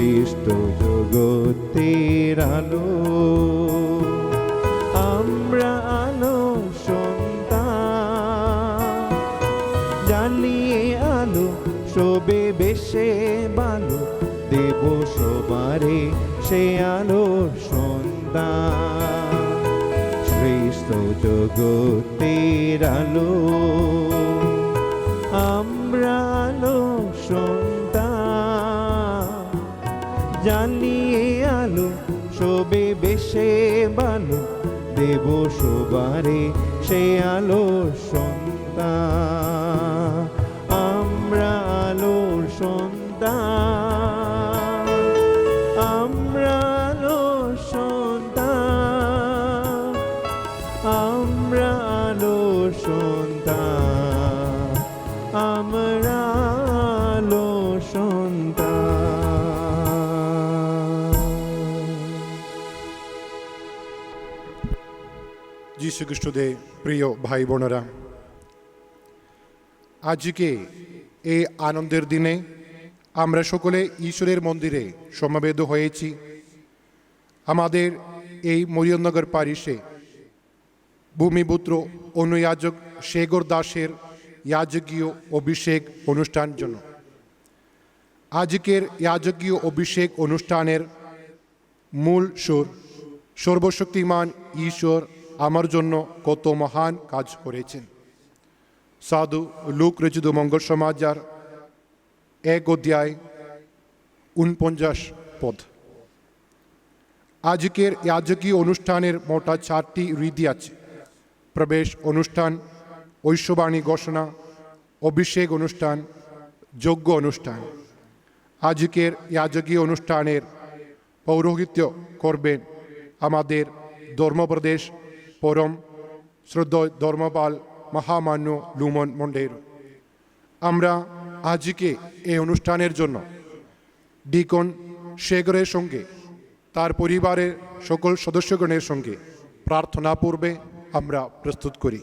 খ্রিস্ট জগতের আলো, আমরা আলো সন্তান, জ্বালিয়ে আলো শোবে বেশে ভালো, দেব সবারে সে আলোর সন্তান। খ্রিস্ট জগতের আলো, আমরা আলো সন্তান, জ্বালিয়ে আলো শোবে বেশে ভালো, দেব সবারে সে আলোর সন্তান। আমরা আলোর সন্তান, আমরা আলোর সন্তান, আমরা আলোর সন্তান, আমরা আলোর সন্তান। যীশু খ্রিস্টে প্রিয় ভাই বোনেরা, আজকে এই আনন্দের দিনে আমরা সকলে ঈশ্বরের মন্দিরে সমাবেত হয়েছি। আমাদের এই মরিয়মনগর প্যারিশে ভূমিপুত্র অনুযাজক শেখর দাসের যাজকীয় অভিষেক অনুষ্ঠান জন্য। আজকের যাজকীয় অভিষেক অনুষ্ঠানের মূল সুর সর্বশক্তিমান ঈশ্বর আমার জন্য কত মহান কাজ করেছেন। সাধু লুক রচিত মঙ্গল সমাচার 1 অধ্যায় 49 পদ। আজকের যাজকীয় অনুষ্ঠানের মোটা 4টি রীতি আছে: প্রবেশ অনুষ্ঠান, ঐশ্ববাণী ঘোষণা, অভিষেক অনুষ্ঠান, যজ্ঞ অনুষ্ঠান। আজকের যাজকীয় অনুষ্ঠানের পৌরোহিত্য করবেন আমাদের ধর্মপ্রদেশ পরম শ্রদ্ধেয় ধর্মপাল মহামান্য লুমন মন্ডের। আমরা আজকে এই অনুষ্ঠানের জন্য ডিকন শেখরের সঙ্গে তার পরিবারের সকল সদস্যগণের সঙ্গে প্রার্থনা পূর্বে আমরা প্রস্তুত করি।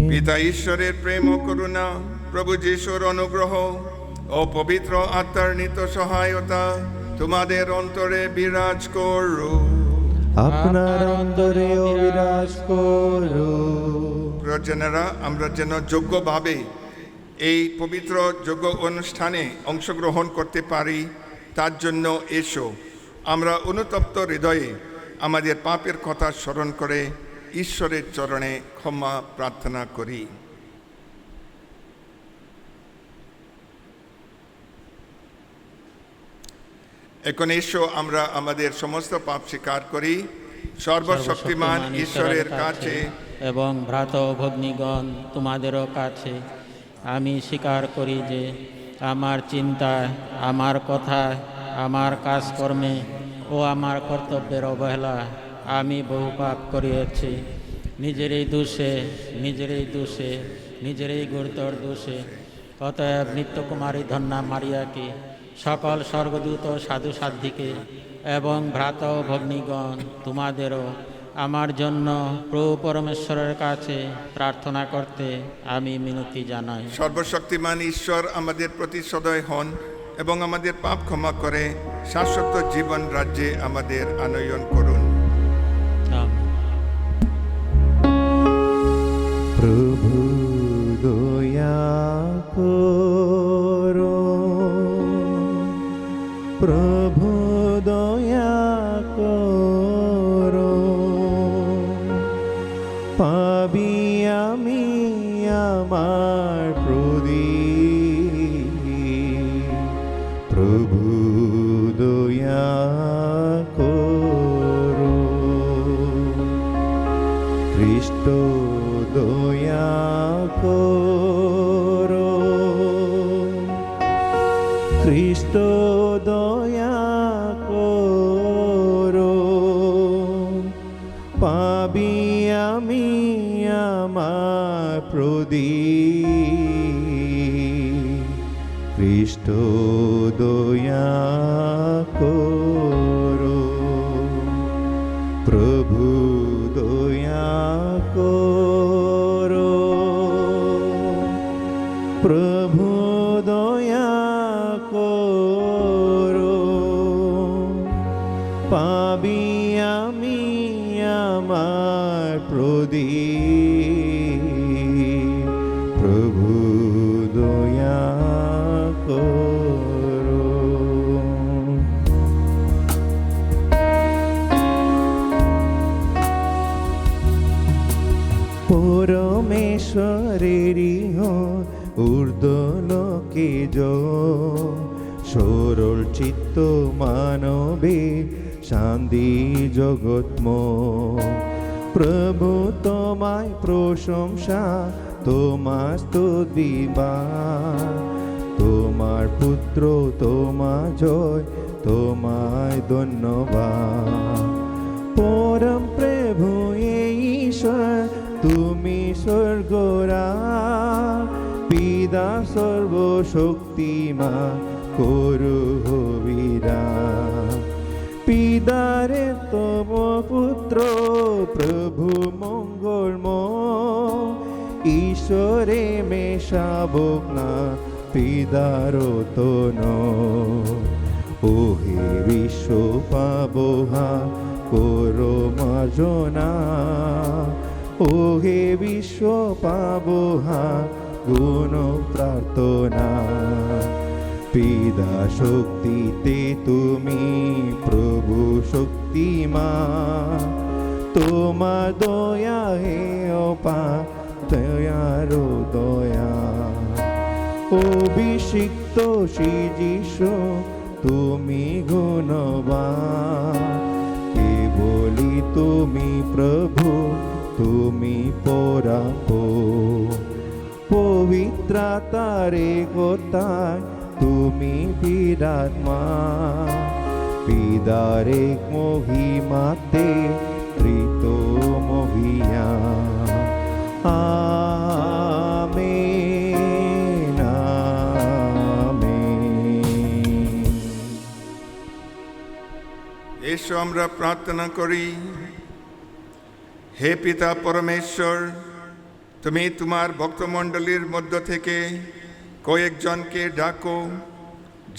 পিতা ঈশ্বরের প্রেম ও করুণা, প্রভু যিশুর অনুগ্রহ ও পবিত্র আত্মার নিত্য সহায়তা তোমাদের অন্তরে বিরাজ করুক। আপনার অন্তরে বিরাজ করুক। প্রয়োজনেরা, আমরা যেন যোগ্যভাবে এই পবিত্র যোগ্য অনুষ্ঠানে অংশগ্রহণ করতে পারি, তার জন্য এসো আমরা অনুতপ্ত হৃদয়ে আমাদের পাপের কথা স্মরণ করে ঈশ্বরের চরণে ক্ষমা প্রার্থনা করি। এখন এসো আমরা আমাদের সমস্ত পাপ স্বীকার করি সর্বশক্তিমান ঈশ্বরের কাছে এবং ভ্রাত ভগ্নীগণ তোমাদেরও কাছে। আমি স্বীকার করি যে আমার চিন্তায়, আমার কথায়, আমার কাজকর্মে ও আমার কর্তব্যের অবহেলা আমি বহু পাপ করিয়াছি। নিজেরই দোষে, নিজেরই গুরুতর দোষে। অতএব নিত্যকুমারী ধন্যা মারিয়াকে, সকল স্বর্গদূত সাধু সাধ্বীকে এবং ভ্রাত ভগ্নীগণ তোমাদেরও আমার জন্য প্রভু পরমেশ্বরের কাছে প্রার্থনা করতে আমি মিনতি জানাই। সর্বশক্তিমান ঈশ্বর আমাদের প্রতি সদয় হন এবং আমাদের পাপ ক্ষমা করে শাশ্বত জীবন রাজ্যে আমাদের আনয়ন করুন। প্রভু দয়া করো, প্রভু দয়া করো, পাবি আমি আমার প্রদীপ। প্রভু দয়া করো, খ্রিস্ট দয়া করো, খ্রিস্ট দয়া করো, পাবি আমি আমার প্রদীপ। খ্রিস্ট দয়া করো, প্রভু দয়া করো, আমার প্রদীপ, প্রভু দয়া করো। পরমেশ্বরেরই ঊর্ধ্বলোকে সরল চিত্ত মানবে শান্তি জগৎম। প্রভু তোমায় প্রশংসা, তোমার স্তুতিবা, তোমার পুত্র তোমার জয়, তোমায় ধন্যবাদ। পরম প্রভু ঈশ্বর তুমি স্বর্গরা, পিতা সর্বশক্তিমান করু হবিরা। পিতারে তব পুত্র প্রভু মঙ্গলময়, ঈশ্বরে মেশাবক না পিতার তন। ওহে বিশ্ব পাবহা করো মার্জনা, ওহে বিশ্ব পাবহা গুণ প্রার্থনা। পিতা শক্তিতে তুমি প্রভু শক্তিমান, তোমার দয়া হে অপা দয়ার দয়া। অভিষিক্ত শ্রী যিশু তুমি গুণবান, কেবলি তুমি প্রভু তুমি পরাপো। পবিত্রতারে কোথায় তুমি বিরাজমান, পিতারে মহিমাতে তৃত মহিয়া। Amen amen. এসো আমরা প্রার্থনা করি। হে পিতা পরমেশ্বর, তুমি তোমার ভক্তমণ্ডলীর মধ্য থেকে কয়েকজনকে ডাকো,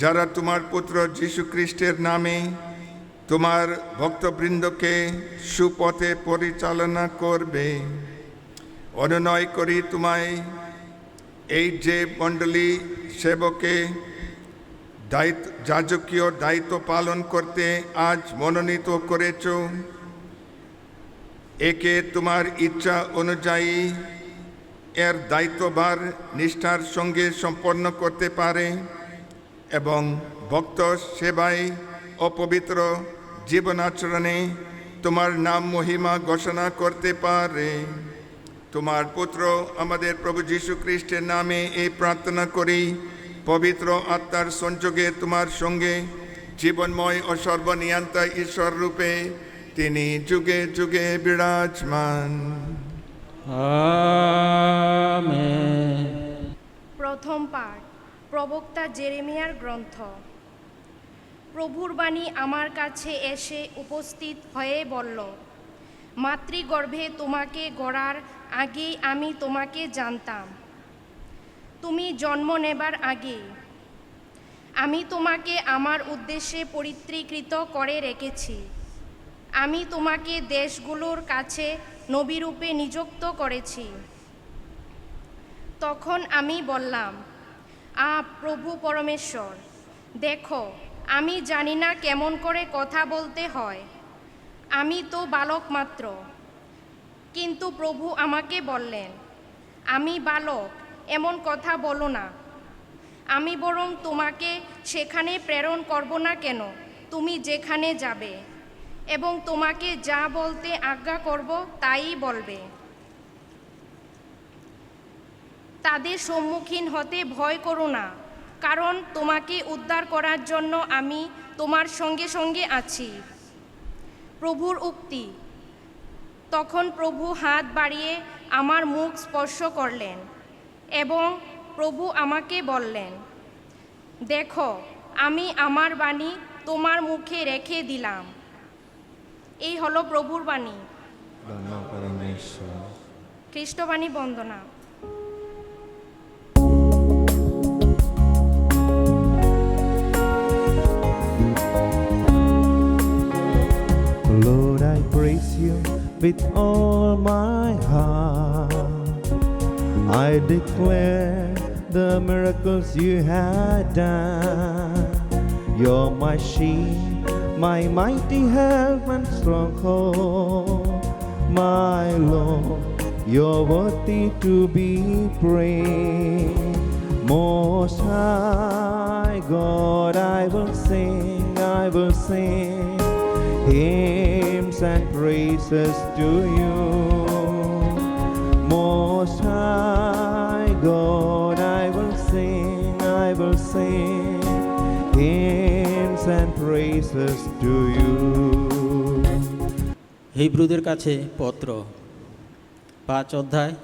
যারা তোমার পুত্র যীশু খ্রিস্টের নামে তোমার ভক্তবৃন্দকে সুপথে পরিচালনা করবে। অনুনয় করি তোমায়, এই যে মণ্ডলী সেবকে যাজকীয় দায়িত্ব পালন করতে আজ মনোনীত করেছ, একে তোমার ইচ্ছা অনুযায়ী এর দায়িত্বভার নিষ্ঠার সঙ্গে সম্পন্ন করতে পারে এবং ভক্ত সেবায় ও পবিত্র জীবনাচরণে তোমার নাম মহিমা ঘোষণা করতে পারে। তোমার পুত্র আমাদের প্রভু যীশু খ্রিস্টের নামে এই প্রার্থনা করি। পবিত্র আত্মার সংযোগে তোমার সঙ্গে জীবনময় ও সর্বনিয়ন্তা ঈশ্বর রূপে তিনি যুগে যুগে বিরাজমান। আমেন। প্রথম পাঠ প্রবক্তা জেরেমিয়ার গ্রন্থ। প্রভুর বাণী আমার কাছে এসে উপস্থিত হয়ে বলল, মাতৃগর্ভে তোমাকে গড়ার আগেই আমি তোমাকে জানতাম। তুমি জন্ম নেবার আগে আমি তোমাকে আমার উদ্দেশ্যে পরিত্রীকৃত করে রেখেছি। আমি তোমাকে দেশগুলোর কাছে নবীরূপে নিযুক্ত করেছি। তখন আমি বললাম, প্রভু পরমেশ্বর, দেখো, আমি জানি না কেমন করে কথা বলতে হয়, আমি তো বালক মাত্র। কিন্তু প্রভু আমাকে বললেন, আমি বালক এমন কথা বলো না, আমি বরং তোমাকে সেখানে প্রেরণ করব না কেন, তুমি যেখানে যাবে এবং তোমাকে যা বলতে আজ্ঞা করব তাই বলবে। তাদের সম্মুখীন হতে ভয় করো না, কারণ তোমাকে উদ্ধার করার জন্য আমি তোমার সঙ্গে সঙ্গে আছি। প্রভুর উক্তি। তখন প্রভু হাত বাড়িয়ে আমার মুখ স্পর্শ করলেন এবং প্রভু আমাকে বললেন, দেখো, আমি আমার বাণী তোমার মুখে রেখে দিলাম। এই হলো প্রভুর বাণী। খ্রিস্টবাণী বন্দনা। Lord, I praise you, with all my heart. I declare the miracles you had done. You're my shield, my mighty help and stronghold. My Lord, you're worthy to be praised. Most High God, I will sing hymns and praises to you. Most High God, I will sing hymns and praises to you. হিব্রুদের কাছে পত্র 5 অধ্যায়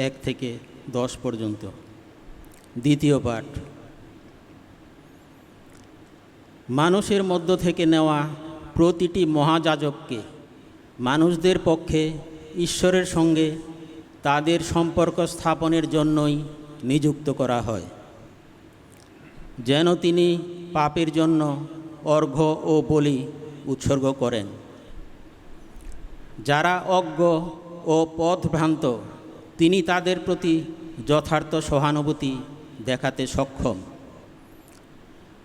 1 থেকে 10 পর্যন্ত। দ্বিতীয় পাঠ। মানুষের মধ্য থেকে নেওয়া প্রতিটি মহাযাজককে মানুষদের পক্ষে ঈশ্বরের সঙ্গে তাদের সম্পর্ক স্থাপনের জন্যই নিযুক্ত করা হয়, যেন তিনি পাপের জন্য অর্ঘ্য ও বলি উৎসর্গ করেন। যারা অজ্ঞ ও পথভ্রান্ত, তিনি তাদের প্রতি যথার্থ সহানুভূতি দেখাতে সক্ষম,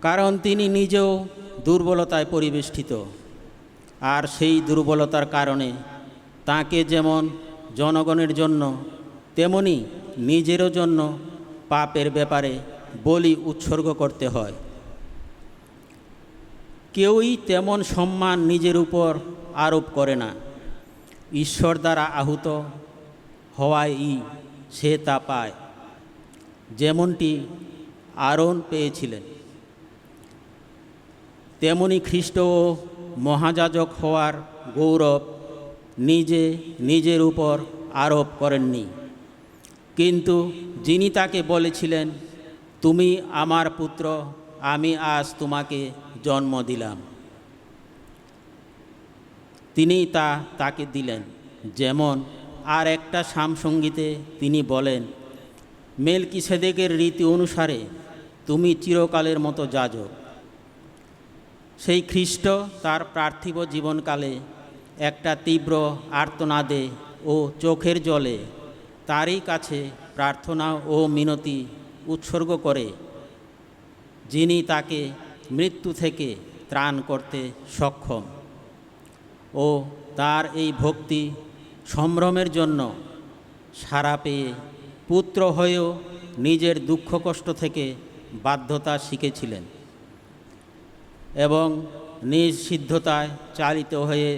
কারণ তিনি নিজেও দুর্বলতায় পরিবেষ্টিত, আর সেই দুর্বলতার কারণে তাঁকে যেমন জনগণের জন্য তেমনি নিজেরও জন্য পাপের ব্যাপারে বলি উৎসর্গ করতে হয়। কেউই তেমন সম্মান নিজের উপর আরোপ করে না, ঈশ্বর দ্বারা আহুত হওয়ায় সে তা পায়, যেমনটি আরোন পেয়েছিলেন। তেমনি খ্রিস্টও মহাযাজক হওয়ার গৌরব নিজের উপর আরোপ করেননি, কিন্তু যিনি তাকে বলেছিলেন, তুমি আমার পুত্র, আমি আজ তোমাকে জন্ম দিলাম, তিনি তাকে দিলেন। যেমন আর একটা সামসঙ্গীতে তিনি বলেন, মেলকিসেদেকের রীতি অনুসারে তুমি চিরকালের মতো যাজক। সেই খ্রিস্ট তার পার্থিব জীবনকালে একটা তীব্র আর্তনাদে ও চোখের জলে তারই কাছে প্রার্থনা ও মিনতি উৎসর্গ করে, যিনি তাকে মৃত্যু থেকে ত্রাণ করতে সক্ষম। ও তার এই ভক্তি সম্ভ্রমের জন্য সাড়া পেয়ে পুত্র হয়েও নিজের দুঃখ কষ্ট থেকে বাধ্যতা শিখেছিলেন, এবং নিজ সিদ্ধতায় চালিত হয়ে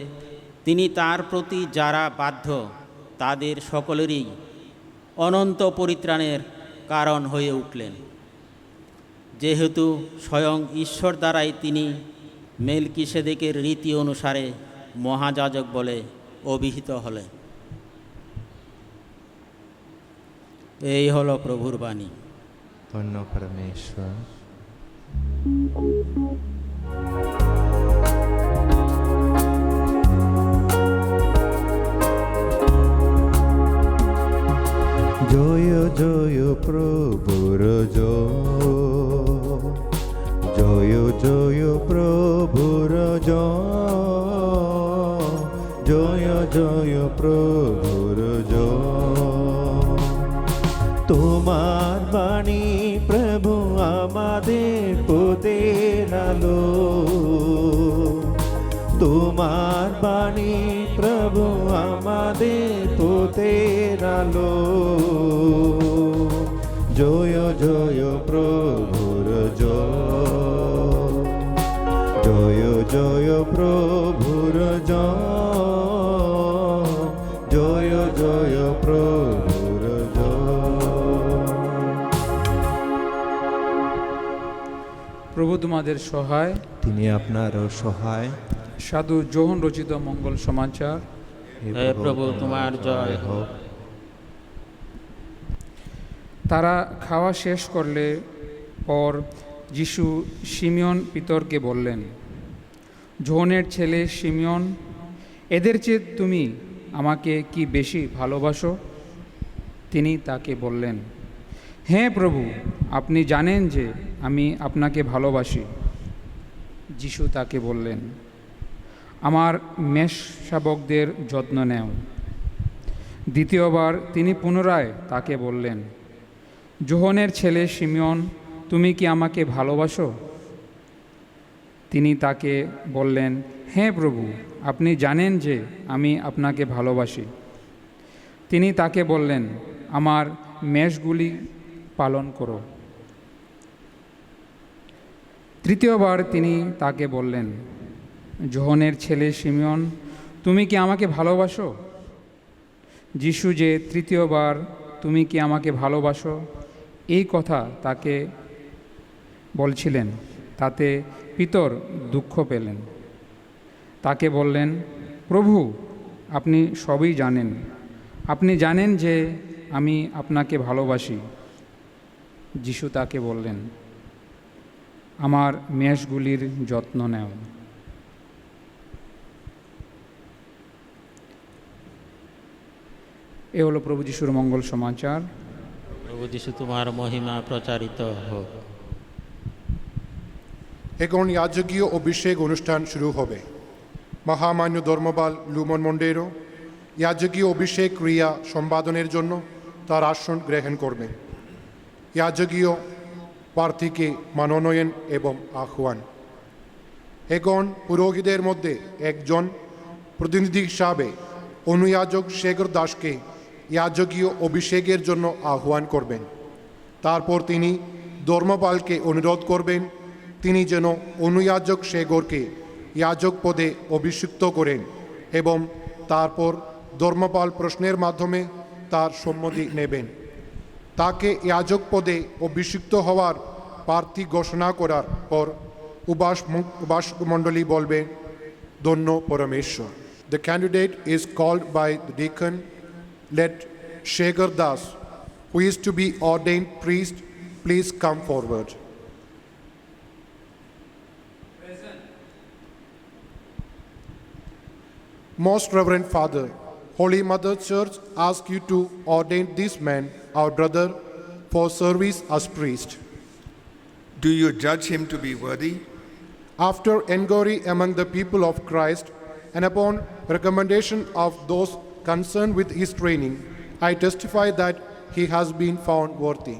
তিনি তার প্রতি যারা বাধ্য তাদের সকলেরই অনন্ত পরিত্রাণের কারণ হয়ে উঠলেন, যেহেতু স্বয়ং ঈশ্বর দ্বারাই তিনি মেলকিসেদেকের রীতি অনুসারে মহাযাজক বলে অভিহিত হলেন। এই হলো প্রভুর বাণী। ধন্য পরমেশ্বর। জয় জয় প্রভুর জয় জয় প্রভুর জয় জয় প্রভুর তোমার বাণী প্রভু আমাদের পথের আলো, তোমার বাণী প্রভু আমাদের পথের আলো। জয় জয় প্রভুর জয় জয় প্রভুর জয় জয় প্রভুর প্রভু তোমাদের সহায়, তিনি আপনারও সহায়। সাধু যোহন রচিত মঙ্গল সমাচার। হে প্রভু তোমার জয় হোক। তারা খাওয়া শেষ করলে পর যিশু শিমিয়ন পিতরকে বললেন, যোহনের ছেলে শিমিয়ন, এদের চেয়ে তুমি আমাকে কি বেশি ভালোবাসো? তিনি তাকে বললেন, হ্যাঁ প্রভু, আপনি জানেন যে আমি আপনাকে ভালোবাসি। যিশু তাকে বললেন, আমার মেষ শাবকদের যত্ন নেও। দ্বিতীয়বার তিনি পুনরায় তাকে বললেন, যোহনের ছেলে শিমিয়ন, তুমি কি আমাকে ভালোবাসো? তিনি তাকে বললেন, হ্যাঁ প্রভু, আপনি জানেন যে আমি আপনাকে ভালোবাসি। তিনি তাকে বললেন, আমার মেষগুলি পালন করো। তৃতীয়বার তিনি তাকে বললেন, যোহনের ছেলে শিমিয়ন, তুমি কি আমাকে ভালোবাসো? যিশু যে তৃতীয়বার তুমি কি আমাকে ভালোবাসো এই কথা তাকে বলছিলেন, তাতে পিতর দুঃখ পেলেন। তাকে বললেন, প্রভু, আপনি সবই জানেন, আপনি জানেন যে আমি আপনাকে ভালোবাসি। যিশু তাকে বললেন, আমার মেষগুলির যত্ন নেও। এ হলো প্রভু যিশুর মঙ্গল সমাচার। প্রভু যিশু তোমার মহিমা প্রচারিত হোক। এখন যাজকীয় অভিষেক অনুষ্ঠান শুরু হবে। মহামান্য ধর্মপাল লুমন মন্ডেরো যাজকীয় অভিষেক ক্রিয়া সম্পাদনের জন্য তার আসন গ্রহণ করবেন। যাজকীয় প্রার্থীকে মনোনয়ন এবং আহ্বান। এখন পুরোহিতদের মধ্যে একজন প্রতিনিধি হিসাবে অনুযাজক শেখর দাসকে যাজকীয় অভিষেকের জন্য আহ্বান করবেন। তারপর তিনি ধর্মপালকে অনুরোধ করবেন তিনি যেন অনুযাজক শেখরকে যাজক পদে অভিষিক্ত করেন এবং তারপর ধর্মপাল প্রশ্নের মাধ্যমে তার সম্মতি নেবেন। তাকে যাজক পদে অভিষিক্ত হওয়ার প্রার্থী ঘোষণা করার পর উপাসক মণ্ডলী বলবেন, ধন্য পরমেশ্বর। The candidate is called by the deacon. Let Shekhar Das, who is to be ordained priest, please come forward. Most Reverend Father, Holy Mother Church asks you to ordain this man, our brother, for service as priest. Do you judge him to be worthy? After inquiry among the people of Christ and upon recommendation of those concerned with his training, I testify that he has been found worthy.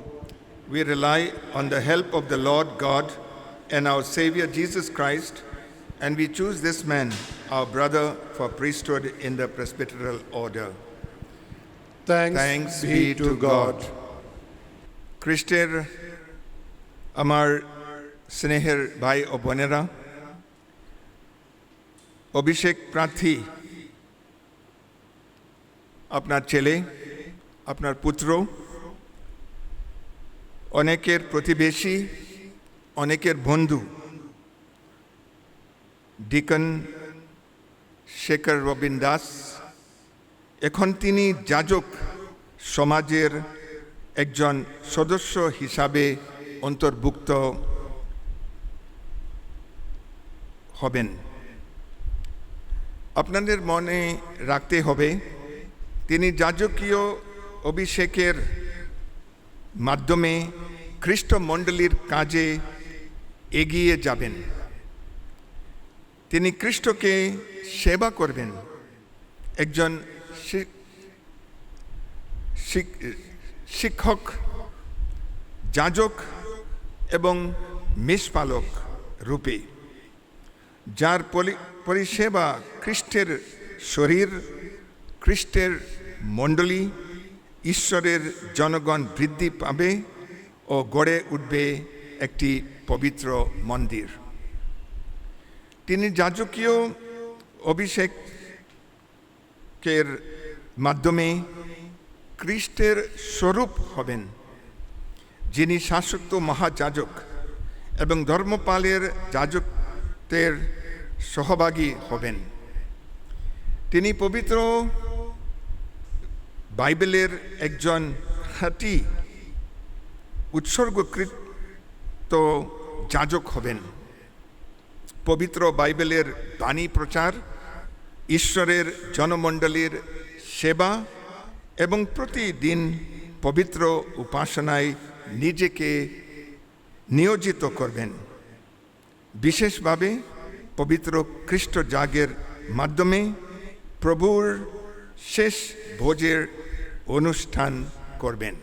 We rely on the help of the Lord God and our Savior Jesus Christ, and we choose this man, our brother, for priesthood in the presbyteral order. Thanks be to God. খ্রিস্টের আমার স্নেহের ভাই ও বোনেরা, অভিষেক প্রার্থী আপনার ছেলে, আপনার পুত্র, অনেকের প্রতিবেশী, অনেকের বন্ধু ডিকন শেখর রবিন দাস। এখন তিনি যাজক সমাজের একজন সদস্য হিসাবে অন্তর্ভুক্ত হবেন। আপনাদের মনে রাখতে হবে তিনি যাজকীয় অভিষেকের মাধ্যমে খ্রিস্ট মণ্ডলীর কাজে এগিয়ে যাবেন। তিনি খ্রিস্টকে সেবা করবেন। একজন শিক্ষক, যাজক এবং মেষপালক রূপে, যার পরিষেবা খ্রিস্টের শরীর, খ্রিস্টের মণ্ডলী, ঈশ্বরের জনগণ বৃদ্ধি পাবে ও গড়ে উঠবে একটি পবিত্র মন্দির। তিনি যাজকীয় অভিষেকের মাধ্যমে খ্রিস্টের স্বরূপ হবেন, যিনি শাশ্বত মহাযাজক এবং ধর্মপালের যাজকত্বের সহভাগী হবেন। তিনি পবিত্র বাইবেলের একজন খাঁটি উৎসর্গকৃত যাজক হবেন। পবিত্র বাইবেলের বাণী প্রচার, ঈশ্বরের জনমণ্ডলীর সেবা এবং প্রতিদিন পবিত্র উপাসনায় নিজেকে নিয়োজিত করবেন। বিশেষভাবে পবিত্র খ্রিস্ট জাগের মাধ্যমে প্রভুর শেষ ভোজের অনুষ্ঠান করবেন।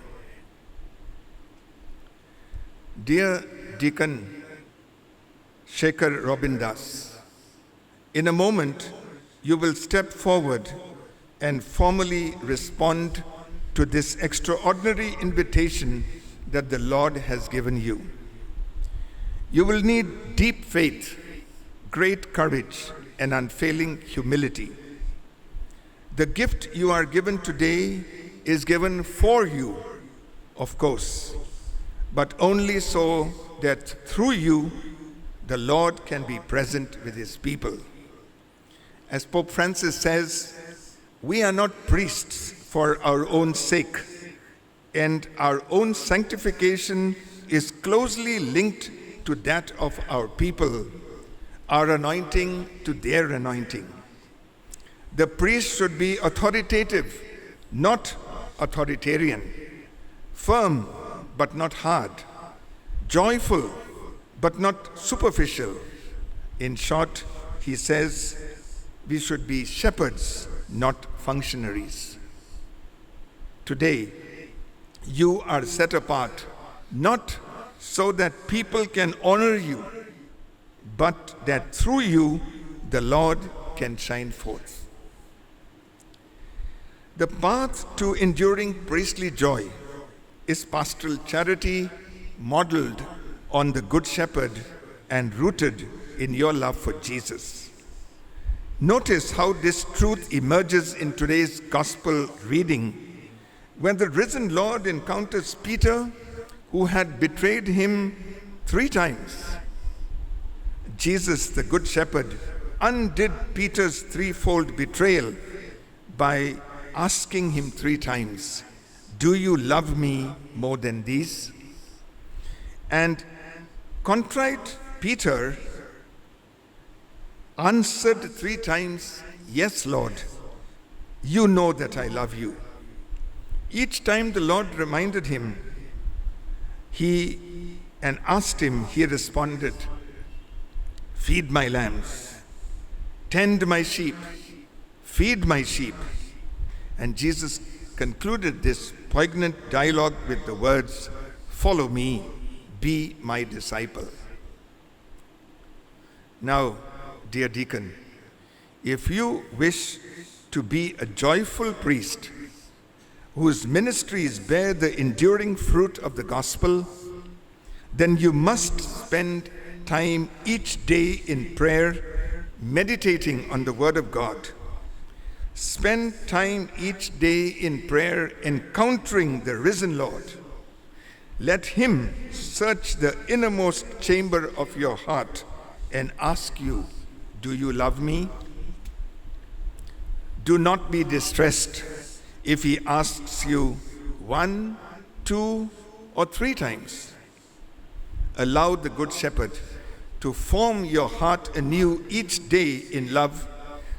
Dear Deacon Shekhar Robin Das, in a moment you will step forward and formally respond to this extraordinary invitation that the Lord has given you. You will need deep faith, great courage, and unfailing humility. The gift you are given today is given for you, of course, but only so that through you the Lord can be present with his people. As Pope Francis says, we are not priests for our own sake, and our own sanctification is closely linked to that of our people, our anointing to their anointing. The priest should be authoritative, not authoritarian, firm but not hard, joyful but not superficial. In short, he says, we should be shepherds, not functionaries. Today, you are set apart, not so that people can honor you, but that through you the Lord can shine forth. The path to enduring priestly joy is pastoral charity modeled on the Good Shepherd and rooted in your love for Jesus. Notice how this truth emerges in today's gospel reading when the risen Lord encounters Peter, who had betrayed him 3 times. Jesus, the Good Shepherd, undid Peter's 3-fold betrayal by asking him 3 times, "Do you love me more than these?" And contrite Peter answered 3 times, "Yes, Lord, you know that I love you." Each time the Lord reminded him, and asked him, he responded, "Feed my lambs, tend my sheep, feed my sheep." And Jesus concluded this poignant dialogue with the words, "Follow me, be my disciple." Now, dear deacon, if you wish to be a joyful priest whose ministries bear the enduring fruit of the gospel, then you must spend time each day in prayer, meditating on the Word of God. Spend time each day in prayer, encountering the risen Lord. Let him search the innermost chamber of your heart and ask you, "Do you love me?" Do not be distressed if he asks you 1, 2, or 3 times. Allow the Good Shepherd to form your heart anew each day in love,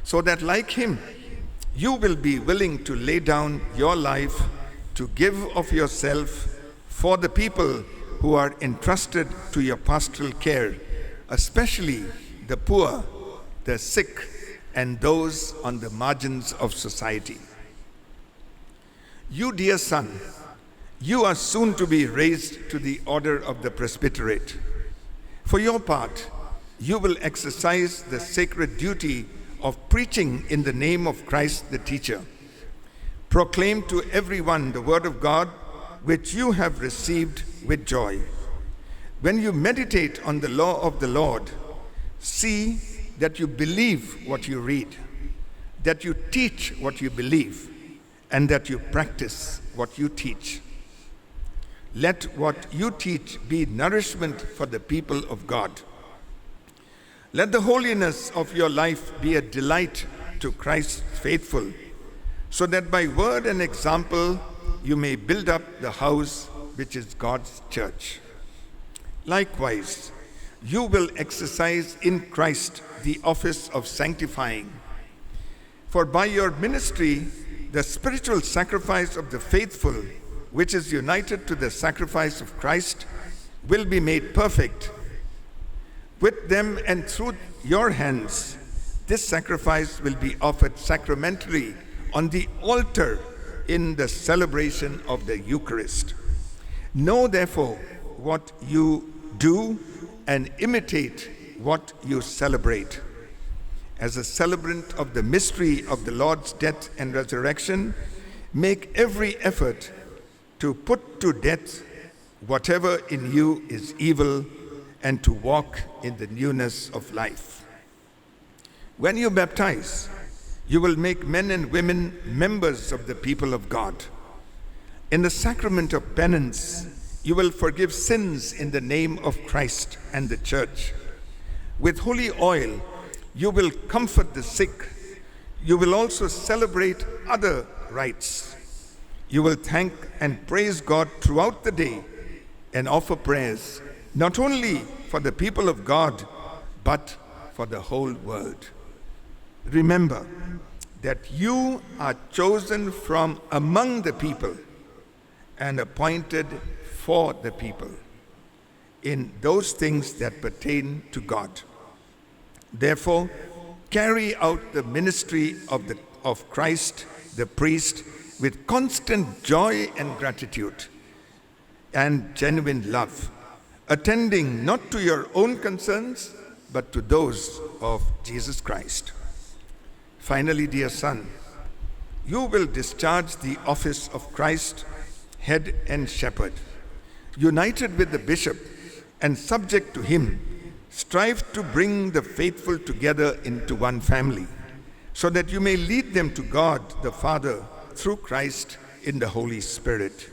so that like him, you will be willing to lay down your life to give of yourself for the people who are entrusted to your pastoral care, especially the poor, the sick, and those on the margins of society. You, dear son, you are soon to be raised to the order of the presbyterate. For your part, you will exercise the sacred duty of preaching in the name of Christ the teacher. Proclaim to everyone the word of God, which you have received with joy. When you meditate on the law of the Lord, see that you believe what you read, that you teach what you believe, and that you practice what you teach. Let what you teach be nourishment for the people of God. Let the holiness of your life be a delight to Christ's faithful, so that by word and example you may build up the house which is God's church. Likewise, you will exercise in Christ the office of sanctifying. For by your ministry, the spiritual sacrifice of the faithful, which is united to the sacrifice of Christ, will be made perfect. With them and through your hands, This sacrifice will be offered sacramentally on the altar in the celebration of the Eucharist. Know therefore what you do and imitate what you celebrate. As a celebrant of the mystery of the Lord's death and resurrection, make every effort to put to death whatever in you is evil and to walk in the newness of life. When you baptize, you will make men and women members of the people of God. In the sacrament of penance, you will forgive sins in the name of Christ and the Church. With holy oil, you will comfort the sick. You will also celebrate other rites. You will thank and praise God throughout the day and offer prayers, not only for the people of God, but for the whole world. Remember that you are chosen from among the people and appointed for the people in those things that pertain to God. Therefore, carry out the ministry of Christ, the priest, with constant joy and gratitude and genuine love, attending not to your own concerns, but to those of Jesus Christ. Finally, dear son, you will discharge the office of Christ, head and shepherd. United with the bishop and subject to him, strive to bring the faithful together into one family, so that you may lead them to God the Father through Christ in the Holy Spirit.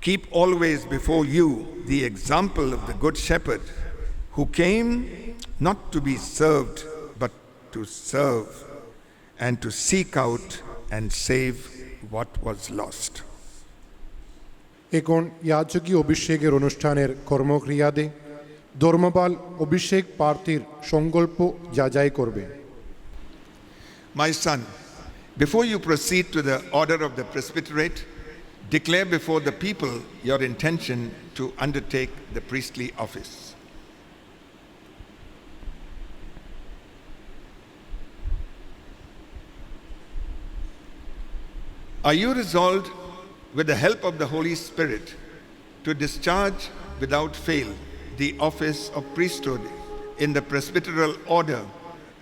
Keep always before you the example of the Good Shepherd, who came not to be served, but to serve, and to seek out and save what was lost. এখন ইয়াজকীয় অভিষেকের অনুষ্ঠানের কর্মক্রিয়াতে ধর্মপাল অভিষেক প্রার্থীর সংকল্প যাচাই করবে। My son, before you proceed to the order of the presbyterate, declare before the people your intention to undertake the priestly office. Are you resolved, with the help of the Holy Spirit, to discharge without fail the office of priesthood in the presbyteral order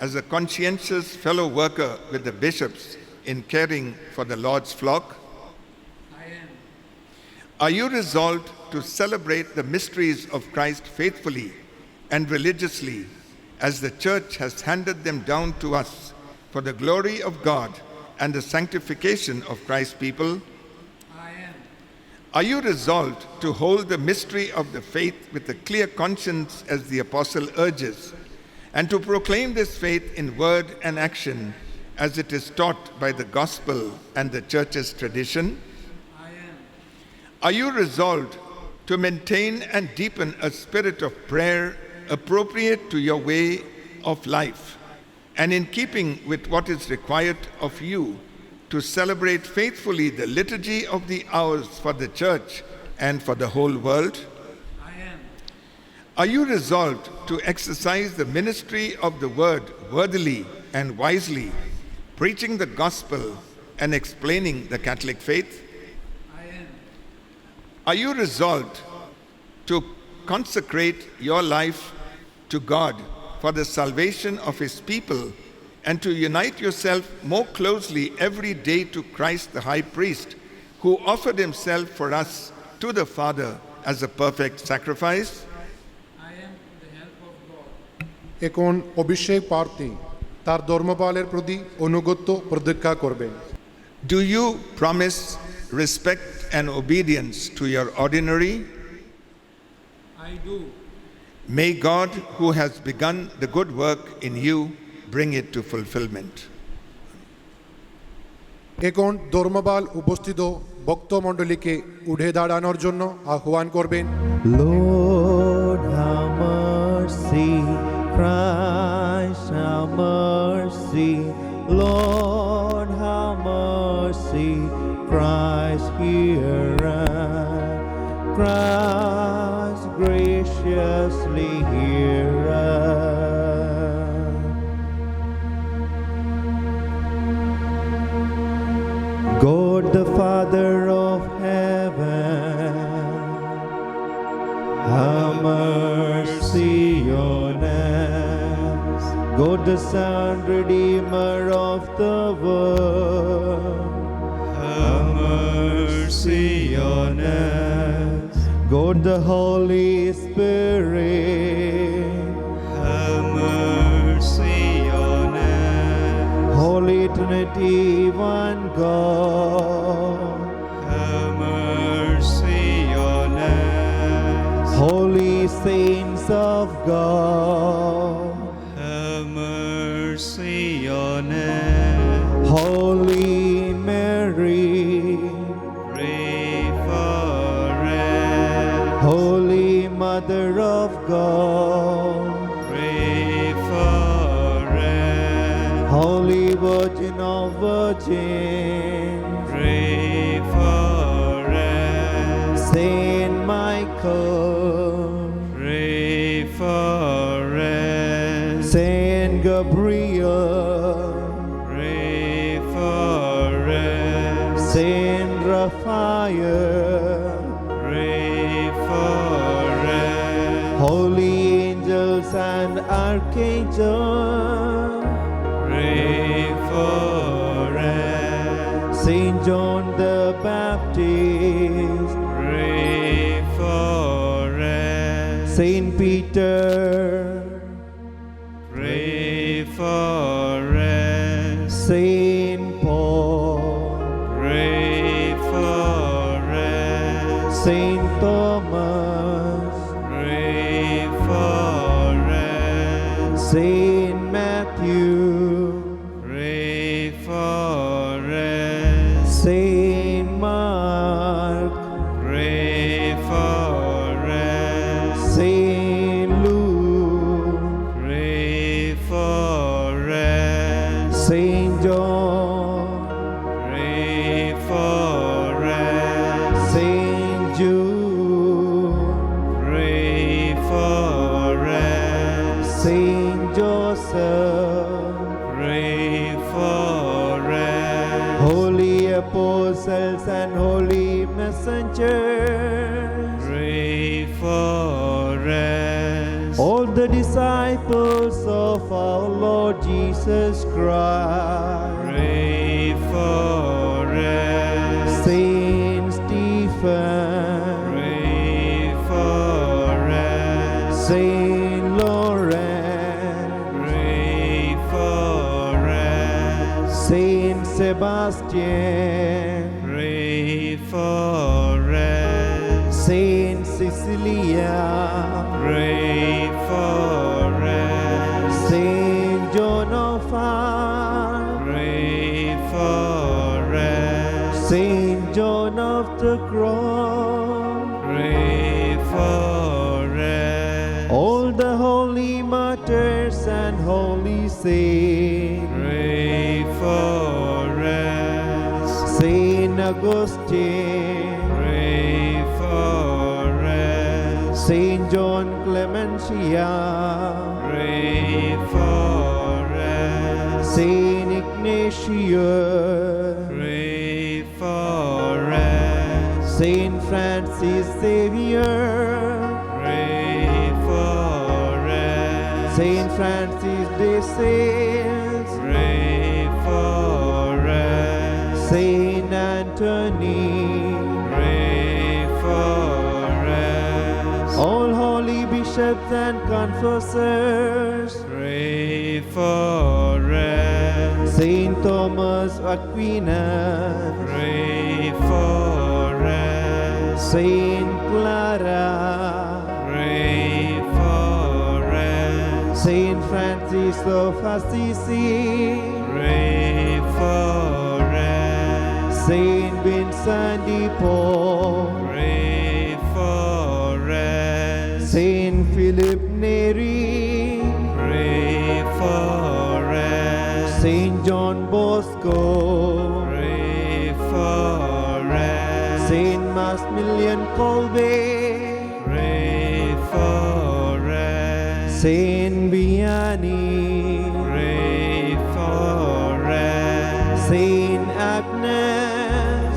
as a conscientious fellow worker with the bishops in caring for the Lord's flock? I am. Are you resolved to celebrate the mysteries of Christ faithfully and religiously as the Church has handed them down to us for the glory of God and the sanctification of Christ's people? I am. Are you resolved to hold the mystery of the faith with a clear conscience as the apostle urges, and to proclaim this faith in word and action as it is taught by the gospel and the Church's tradition? I am. Are you resolved to maintain and deepen a spirit of prayer appropriate to your way of life, and in keeping with what is required of you, to celebrate faithfully the liturgy of the hours for the Church and for the whole world? I am. Are you resolved to exercise the ministry of the word worthily and wisely, preaching the gospel and explaining the Catholic faith? I am. Are you resolved to consecrate your life to God for the salvation of His people, and to unite yourself more closely every day to Christ the High Priest, who offered himself for us to the Father as a perfect sacrifice? I am with the help of God. এখন অভিষেক প্রার্থী তার ধর্মপালের প্রতি অনুগত্য প্রতিজ্ঞা করবেন। Do you promise respect and obedience to your ordinary? I do. May God, who has begun the good work in you, bring it to fulfillment. এখন ধর্মপাল উপস্থিত ভক্তমণ্ডলীকে উঠে দাঁড়ানোর জন্য আহ্বান করবেন। Lord, have mercy. Christ, have mercy. Lord, have mercy. Christ, hear us. Christ, graciously hear us. the Father of heaven, have mercy on us. God the Son, Redeemer of the world, have mercy on us. God the Holy Spirit, have mercy on us. Holy Trinity, one God, have mercy on us. Holy Saints of God, have mercy on us. Holy Mary, pray for us. Holy Mother of God, pray for us. Holy Virgin of Virgins, pray for us. Saint Michael, pray for us. Saint Gabriel, pray for us. Saint Raphael, pray for us. Holy angels and archangels, pray for us. Saint John the Baptist, pray for us. Saint Peter, pray for us. Saint Paul, pray for us. Saint Thomas, pray for us. Saint Matthew, pray for us. Saint Mark, pray for us. Saint Luke, pray for us. Saint John, pray for us. Saint Jude, pray for us. Saint Joseph, pray for us. Holy apostles and holy messengers, pray for us. All the disciples of our Lord Jesus Christ, pray for us. Saint Stephen, pray for us. Saint Lawrence, pray for us. Saint Sebastian, pray for us. Saint Cecilia, pray for us. Saint John of Arc, pray for us. Saint John of the Cross, pray for us. All the holy martyrs and holy saints, pray for us. Saint Augustine, pray for us. Saint John Clementia, pray for us. Saint Ignatius, pray for us. Saint Francis Xavier, pray for us. Saint Francis de Sales, pray for us. Saint Anthony, pray for us. All holy bishops and confessors, pray for us. Saint Thomas Aquinas, pray for us. Saint Clara, pray for us. Saint Francis of Assisi, pray for us. Saint Vincent de Paul, pray for us. Saint Philip Neri, pray for us. Saint John Bosco, pray for us. Saint Maximilian Kolbe, pray for us. Saint Vianney, pray for us. Saint Agnes,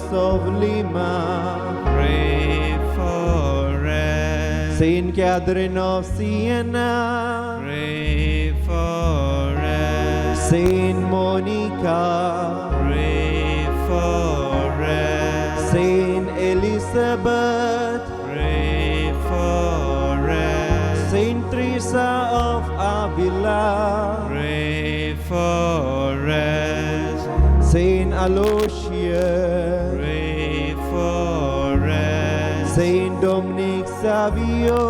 of Lima, pray for us. Saint Catherine of Siena, Pray for us. Saint Monica, Pray for us. Saint Elizabeth, Pray for us. Saint Teresa of Avila, Pray for us. Saint Aloysius, Pray for us. Saint Dominic Savio,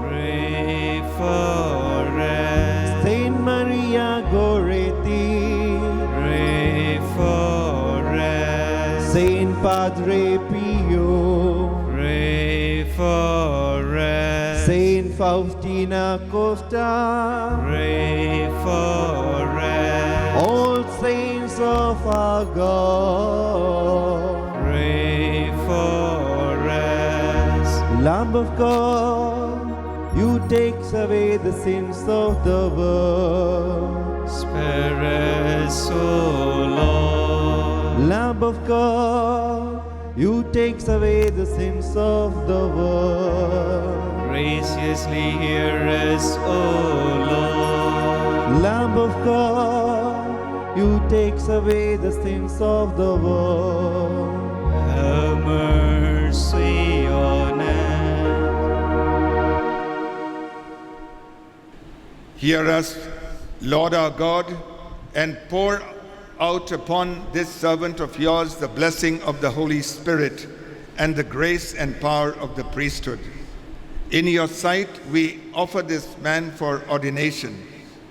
Pray for us. Saint Maria Goretti, Pray for us. Saint Padre Pio, Pray for us. Saint Faustina Costa, Pray for us. all saints of our God. Pray for us. Lamb of God, you take away the sins of the world. Spare us, O Lord. Lamb of God, you take away the sins of the world. Graciously hear us, O Lord. Lamb of God, you take away the sins of the world. Have mercy on us. Hear us, Lord our God, and pour out upon this servant of yours the blessing of the Holy Spirit and the grace and power of the priesthood. In your sight, we offer this man for ordination.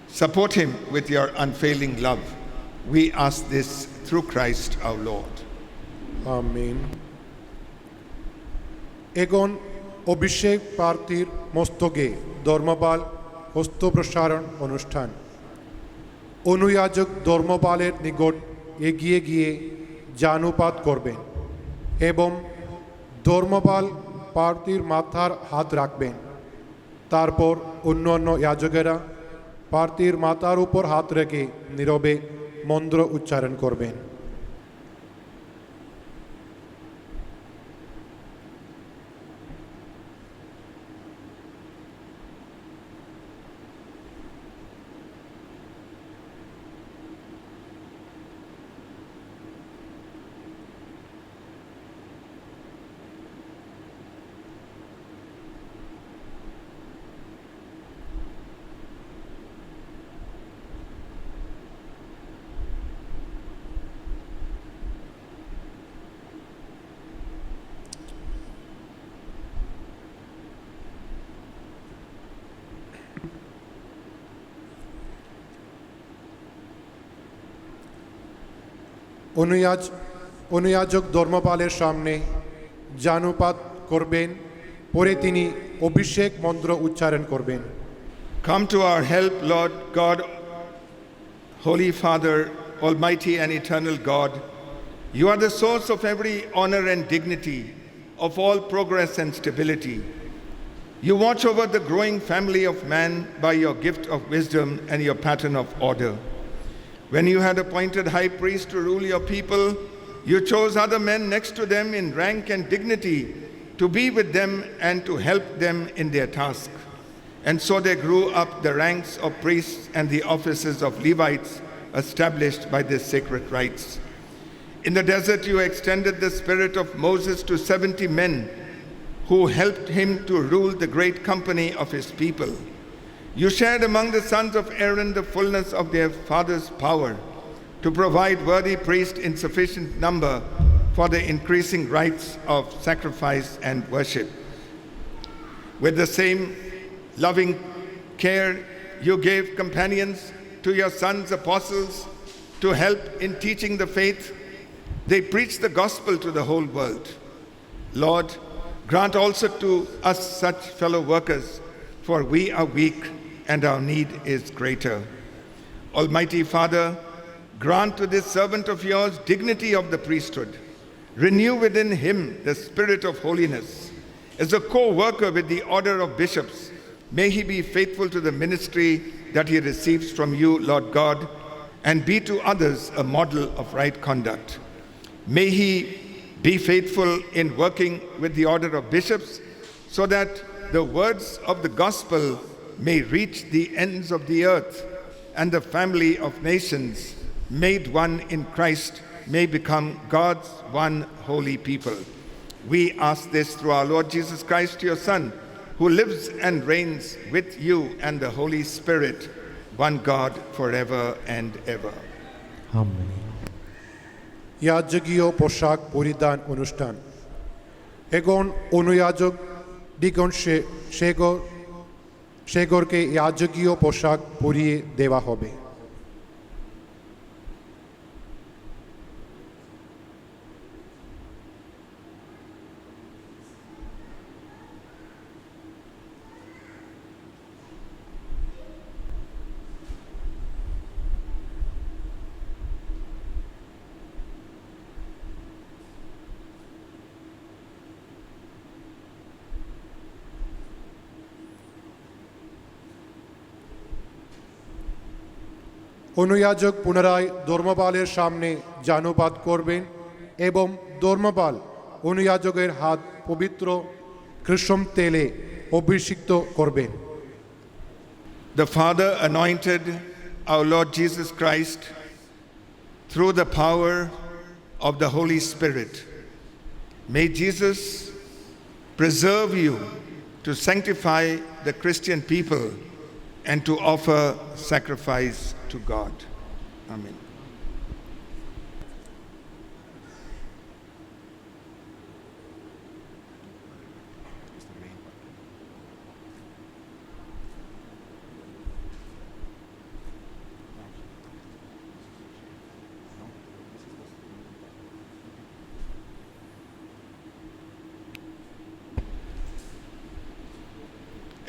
Support him with your unfailing love. We ask this through Christ our Lord. আমিন। এগন অভিষেক প্রার্থীর মস্তকে ধর্মপাল হস্ত প্রসারণ অনুষ্ঠান। অনুয়াজক ধর্মপালের নিকট এগিয়ে গিয়ে জানুপাত করবেন এবং ধর্মপাল প্রার্থীর মাথার হাত রাখবেন। তারপর অন্যান্য ইয়াজকেরা প্রার্থীর মাথার উপর হাত রেখে নীরবে মন্ত্র উচ্চারণ করবেন। অনুয়াজক ধর্মপালের সামনে জানুপাত করবেন, পরে তিনি অভিষেক মন্ত্র উচ্চারণ করবেন। Come to our help, Lord God, Holy Father, Almighty and Eternal God. You are the source of every honor and dignity, of all progress and stability. You watch over the growing family of man by your gift of wisdom and your pattern of order. When you had appointed high priests to rule your people, you chose other men next to them in rank and dignity to be with them and to help them in their task. And so they grew up the ranks of priests and the offices of Levites established by the sacred rites. In the desert you extended the spirit of Moses to 70 men who helped him to rule the great company of his people. You shared among the sons of Aaron the fullness of their father's power to provide worthy priests in sufficient number for the increasing rites of sacrifice and worship. With the same loving care, you gave companions to your sons apostles to help in teaching the faith. They preached the gospel to the whole world. Lord, grant also to us such fellow workers, for we are weak and our need is greater. Almighty Father, grant to this servant of yours dignity of the priesthood. Renew within him the spirit of holiness. As a co-worker with the order of bishops, may he be faithful to the ministry that he receives from you, Lord God, and be to others a model of right conduct. May he Be faithful in working with the order of bishops so that the words of the gospel may reach the ends of the earth and the family of nations, made one in Christ, may become God's one holy people. We ask this through our Lord Jesus Christ, your Son, who lives and reigns with you and the Holy Spirit, one God forever and ever. Amen. ইয়াজকীয় পোশাক পরিধান অনুষ্ঠান। এখন অনুয়াজক Deacon শেগরকে ইয়াজকীয় পোশাক পরিয়ে দেওয়া হবে। অনুয়াজক পুনরায় ধর্মপালের সামনে জানুপাত করবেন এবং ধর্মপাল অনুয়াজকের হাত পবিত্র কৃষ্ণ তেলে অভিষিক্ত করবেন। The Father anointed our Lord Jesus Christ through the power of the Holy Spirit. May Jesus preserve you to sanctify the Christian people and to offer sacrifice to God. Amen.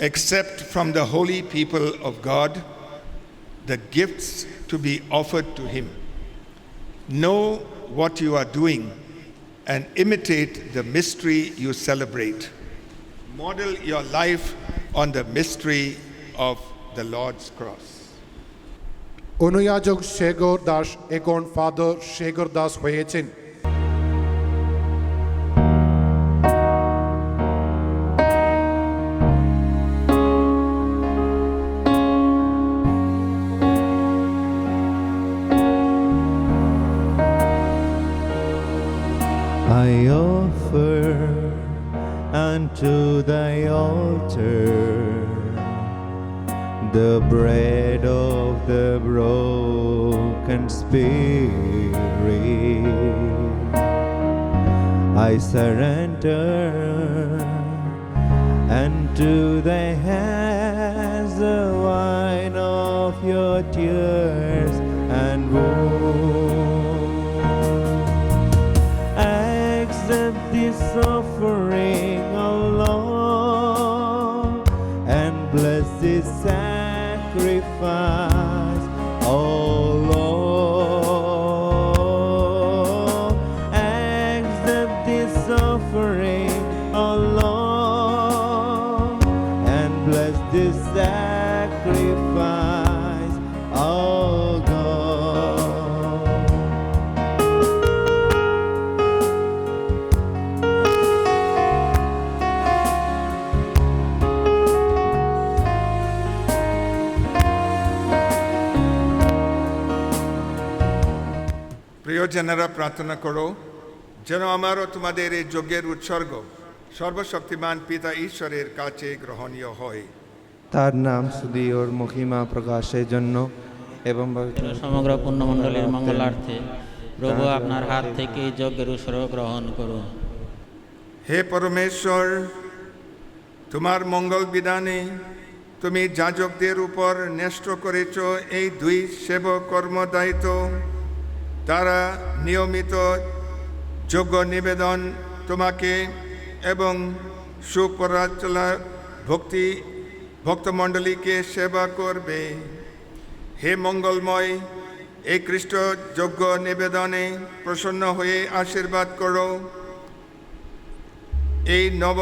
Accept from the holy people of God the gifts to be offered to Him. Know what you are doing and imitate the mystery you celebrate. Model your life on the mystery of the Lord's cross. অনুয়াজক শেগর Das এখন father শেগর Das হয়েছেন। I offer unto thy altar the bread of the broken spirit. I surrender unto thy hands the wine of your tears and wounds. Accept this offering, O Lord, and bless this sacrifice, O Lord. Accept this offering, O Lord, and bless this sacrifice, O God. প্রিয়জনেরা, প্রার্থনা করো যেন আমারও তোমাদের এই যজ্ঞের উৎসর্গ সর্বশক্তিমান পিতা ঈশ্বরের কাছে গ্রহণীয় হয়। তার নাম শুধু ওর মহিমা প্রকাশের জন্য এবং সমগ্র পুণ্যমণ্ডলীর মঙ্গলার্থে প্রভু আপনার হাত থেকে এই যজ্ঞের উৎসর্গ গ্রহণ করুন। হে পরমেশ্বর, তোমার মঙ্গল বিধানে তুমি যাজকদের উপর ন্যস্ত করেছ এই দুই সেবক কর্মদায়িত্ব। তারা নিয়মিত যজ্ঞ নিবেদন তোমাকে এবং সুপরাচলা ভক্তমণ্ডলীকে সেবা করবে। হে মঙ্গলময়, এই খ্রিস্ট যজ্ঞ নিবেদনে প্রসন্ন হয়ে আশীর্বাদ করো। এই নব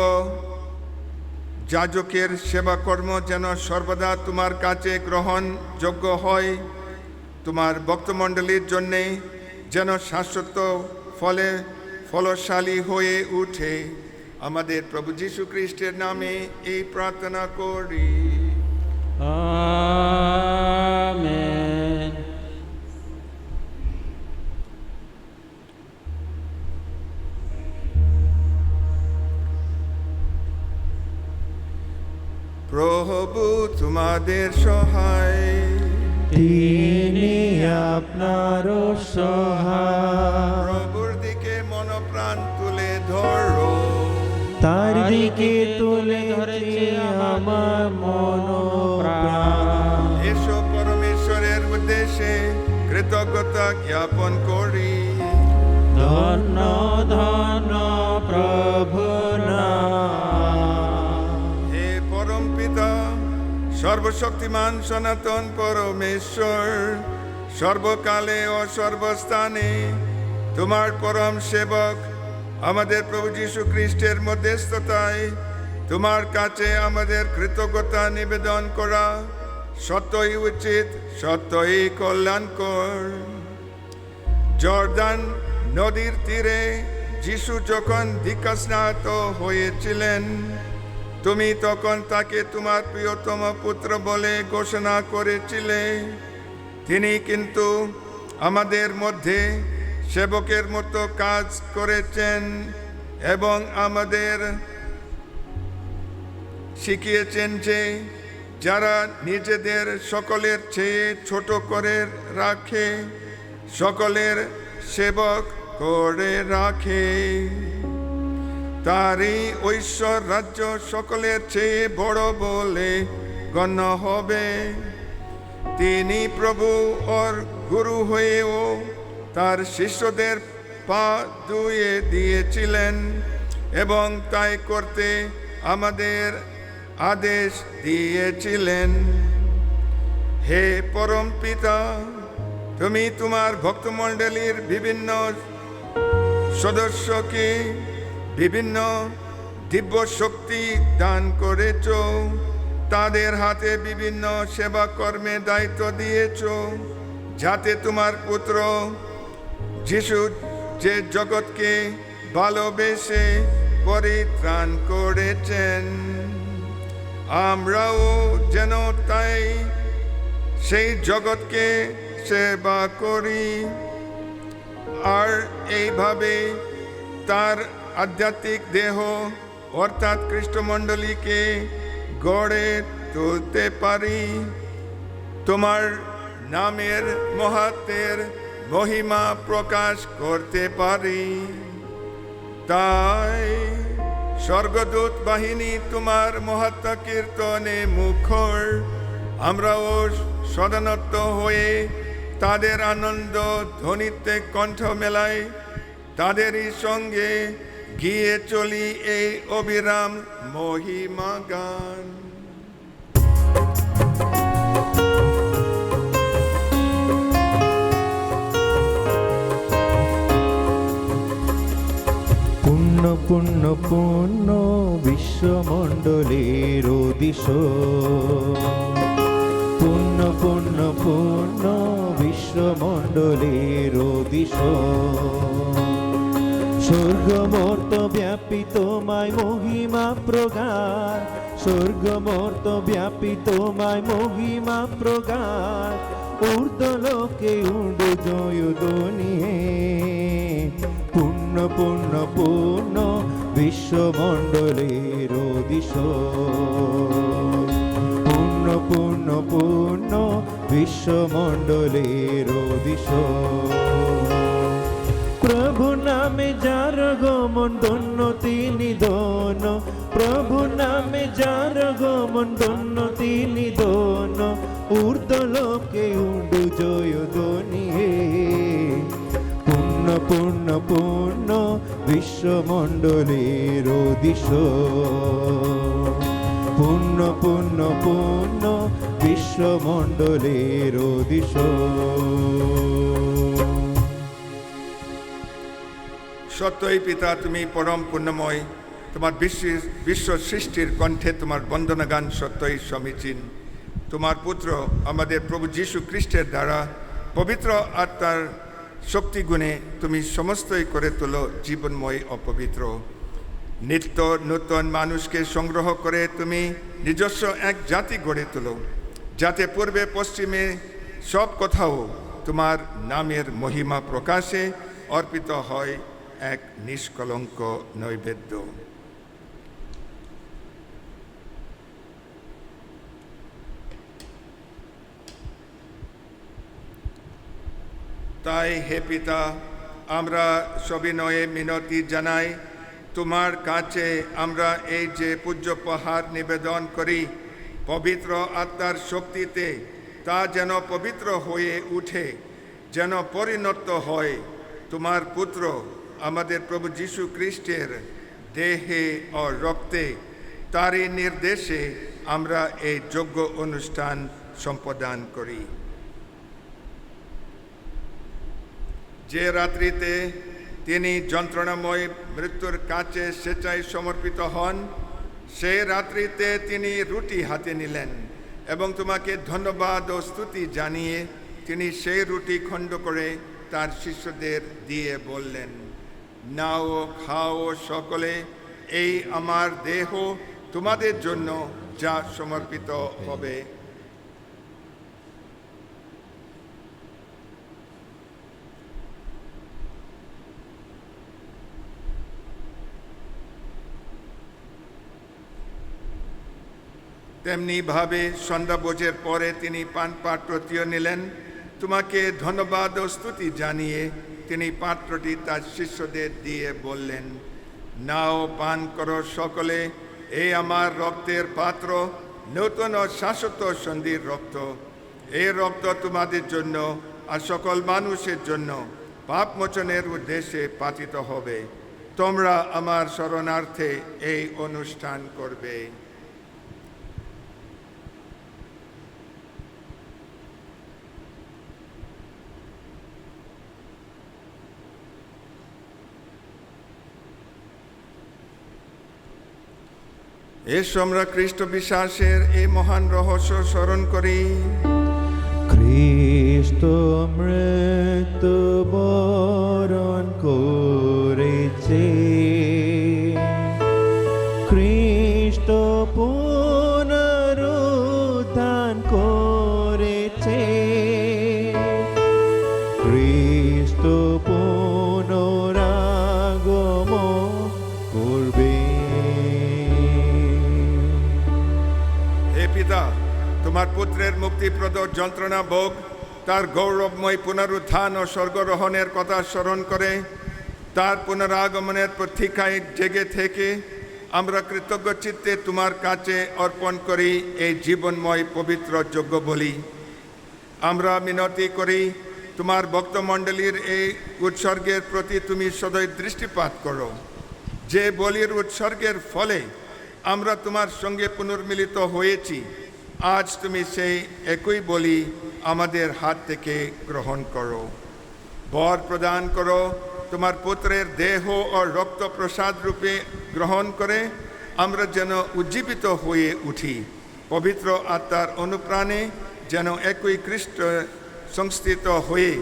যাজকের সেবাকর্ম যেন সর্বদা তোমার কাছে গ্রহণযোগ্য হয়। তোমার ভক্তমণ্ডলীর জন্যে যেন শাশ্বত ফলশালী হয়ে উঠে। আমাদের প্রভু যীশু খ্রিস্টের নামে এই প্রার্থনা করি। আমেন। প্রভু তোমাদের সহায়, তিনি আপনার সহায়। প্রভুর দিকে মনপ্রাণ তুলে ধরো। তার দিকে তুলে ধরেছে আমার মন প্রাণ। এসো পরমেশ্বরের উদ্দেশ্যে কৃতজ্ঞতা জ্ঞাপন করি। ধন্য ধন্য প্রভু নাম। হে পরম পিতা, সর্বশক্তিমান সনাতন পরমেশ্বর, সর্বকালে ও সর্বস্থানে তোমার পরম সেবক আমাদের প্রভু যীশু খ্রিস্টের মধ্যস্থতায় তোমার কাছে আমাদের কৃতজ্ঞতা নিবেদন করা সত্যই উচিত, সত্যই কল্যাণকর। জর্দান নদীর তীরে যিশু যখন দীক্ষাস্নাত হয়েছিলেন, তুমি তখন তাকে তোমার প্রিয়তম পুত্র বলে ঘোষণা করেছিলে। তিনি কিন্তু আমাদের মধ্যে সেবকের মতো কাজ করেছেন এবং আমাদের শিখিয়েছেন যে যারা নিজেদের সকলের চেয়ে ছোট করে রাখে, সকলের সেবক করে রাখে। তারই ঐশ্বর রাজ্য সকলের চেয়ে বড় বলে গণ্য হবে। তিনি প্রভু ওর গুরু হয়েও তার শিষ্যদের পা ধুয়ে দিয়েছিলেন এবং তাই করতে আমাদের আদেশ দিয়েছিলেন। হে পরম পিতা, তুমি তোমার ভক্তমণ্ডলীর বিভিন্ন সদস্যকে বিভিন্ন দিব্য শক্তি দান করেছ, তাদের হাতে বিভিন্ন সেবা কর্মে দায়িত্ব দিয়েছ, যাতে তোমার পুত্র যিশু যে জগৎকে ভালোবেসে পরিত্রাণ করেছেন, আমরাও যেন তাই সেই জগৎকে সেবা করি আর এইভাবে তার আধ্যাত্মিক দেহ অর্থাৎ খ্রিস্টমণ্ডলীকে গড়ে তুলতে পারি। তোমার নামের মহাত্মের মহিমা প্রকাশ করতে পারি। তাই স্বর্গদূত বাহিনী তোমার মহাত্ম কীর্তনে মুখর, আমরাও সদানত হয়ে তাদের আনন্দ ধ্বনিতে কণ্ঠ মেলাই, তাদেরই সঙ্গে গিয়ে চলি এই অবিরাম মহিমা গান। পূর্ণ পূর্ণ পূর্ণ বিশ্বমণ্ডলের দিশ, পূর্ণ পূর্ণ পূর্ণ বিশ্বমণ্ডলের দিশ। স্বর্গমর্ত ব্যাপী তোমায় মহিমা প্রগাঢ়, স্বর্গমর্ত ব্যাপী তোমায় মহিমা প্রগাঢ়। ঊর্ধ্বলোকে উড়ে জয়ধ্বনিয়ে পূর্ণ পূর্ণ পূর্ণ বিশ্বমণ্ডলের দিশ, পূর্ণ পূর্ণ পূর্ণ বিশ্বমণ্ডলের দিশ। প্রভু নামে যার গমন ধন্য তিনি ধন্য, প্রভু নামে যার গমন ধন্য তিনি ধন্য। ঊর্ধ্বলোকে উড়ু জয়ধ্বনিয়ে পূর্ণ পূর্ণ পূর্ণ বিশ্বমণ্ডলের দিশ, পূর্ণ পূর্ণ পূর্ণ বিশ্বমণ্ডলের দিশ। সত্যই পিতা, তুমি পরম পুণ্যময়। তোমার বিশ্ব সৃষ্টির কণ্ঠে তোমার বন্দনা গান সত্যই সমীচীন। তোমার পুত্র আমাদের প্রভু যীশু খ্রিস্টের দ্বারা পবিত্র আত্মার শক্তিগুণে তুমি সমস্তই করে তোলো জীবনময় অপবিত্র। নিত্য নূতন মানুষকে সংগ্রহ করে তুমি নিজস্ব এক জাতি গড়ে তোলো, যাতে পূর্বে পশ্চিমে সব কোথাও তোমার নামের মহিমা প্রকাশে অর্পিত হয় এক নিষ্কলঙ্ক নৈবেদ্য। তাই হে পিতা, আমরা সবিনয়ে মিনতি জানাই তোমার কাছে, আমরা এই যে পূজ্য উপহার নিবেদন করি পবিত্র আত্মার শক্তিতে, তা যেন পবিত্র হয়ে উঠে, যেন পরিণত হয় তোমার পুত্র আমাদের প্রভু যীশু খ্রিস্টের দেহে ও রক্তে। তারই নির্দেশে আমরা এই যজ্ঞ অনুষ্ঠান সম্পাদন করি। যে রাত্রিতে তিনি যন্ত্রণাময় মৃত্যুর কাছে স্বেচ্ছায় সমর্পিত হন, সেই রাত্রিতে তিনি রুটি হাতে নিলেন এবং তোমাকে ধন্যবাদ ও স্তুতি জানিয়ে তিনি সেই রুটি খণ্ড করে তার শিষ্যদের দিয়ে বললেন, নাও খাও সকলে, এই আমার দেহ তোমাদের জন্য যা সমর্পিত হবে। তেমনিভাবে সন্ধ্যাভোজের পরে তিনি পানপাত্রটিও নিলেন, তোমাকে ধন্যবাদ ও স্তুতি জানিয়ে তিনি পাত্রটি তার শিষ্যদের দিয়ে বললেন, নাও পান করো সকলে, এই আমার রক্তের পাত্র, নূতন ও শাশ্বত সন্ধির রক্ত। এই রক্ত তোমাদের জন্য আর সকল মানুষের জন্য পাপমোচনের উদ্দেশ্যে পাতিত হবে। তোমরা আমার শরণার্থে এই অনুষ্ঠান করবে। এসো আমরা খ্রিস্ট বিশ্বাসের এই মহান রহস্য স্মরণ করি। খ্রিস্ট মৃত্যু বরণ করেছে, খ্রিস্ট পুনরুত্থান করেছে, খ্রিস্ট পুনরাগমন করবে। পিতা, তোমার পুত্রের মুক্তিপ্রদ যন্ত্রণা ভোগ, তার গৌরবময় পুনরুত্থান ও স্বর্গরোহণের কথা স্মরণ করে তার পুনরাগমনের প্রতীক্ষায় জেগে থেকে আমরা কৃতজ্ঞ চিত্তে তোমার কাছে অর্পণ করি এই জীবনময় পবিত্র যজ্ঞ বলি। আমরা মিনতি করি তোমার ভক্তমণ্ডলীর এই উৎসর্গের প্রতি তুমি সদয় দৃষ্টিপাত করো, যে বলির উৎসর্গের ফলে আমরা তোমার সঙ্গে পুনর্মিলিত হয়েছি। আজ তুমি সেই একই বলি আমাদের হাত থেকে গ্রহণ করো, বর প্রদান করো, তোমার পুত্রের দেহ ও রক্ত প্রসাদ রূপে গ্রহণ করে আমরা যেন উজ্জীবিত হয়ে উঠি, পবিত্র আত্মার অনুপ্রাণে যেন একই খ্রিস্ট সংস্থিত হয়ে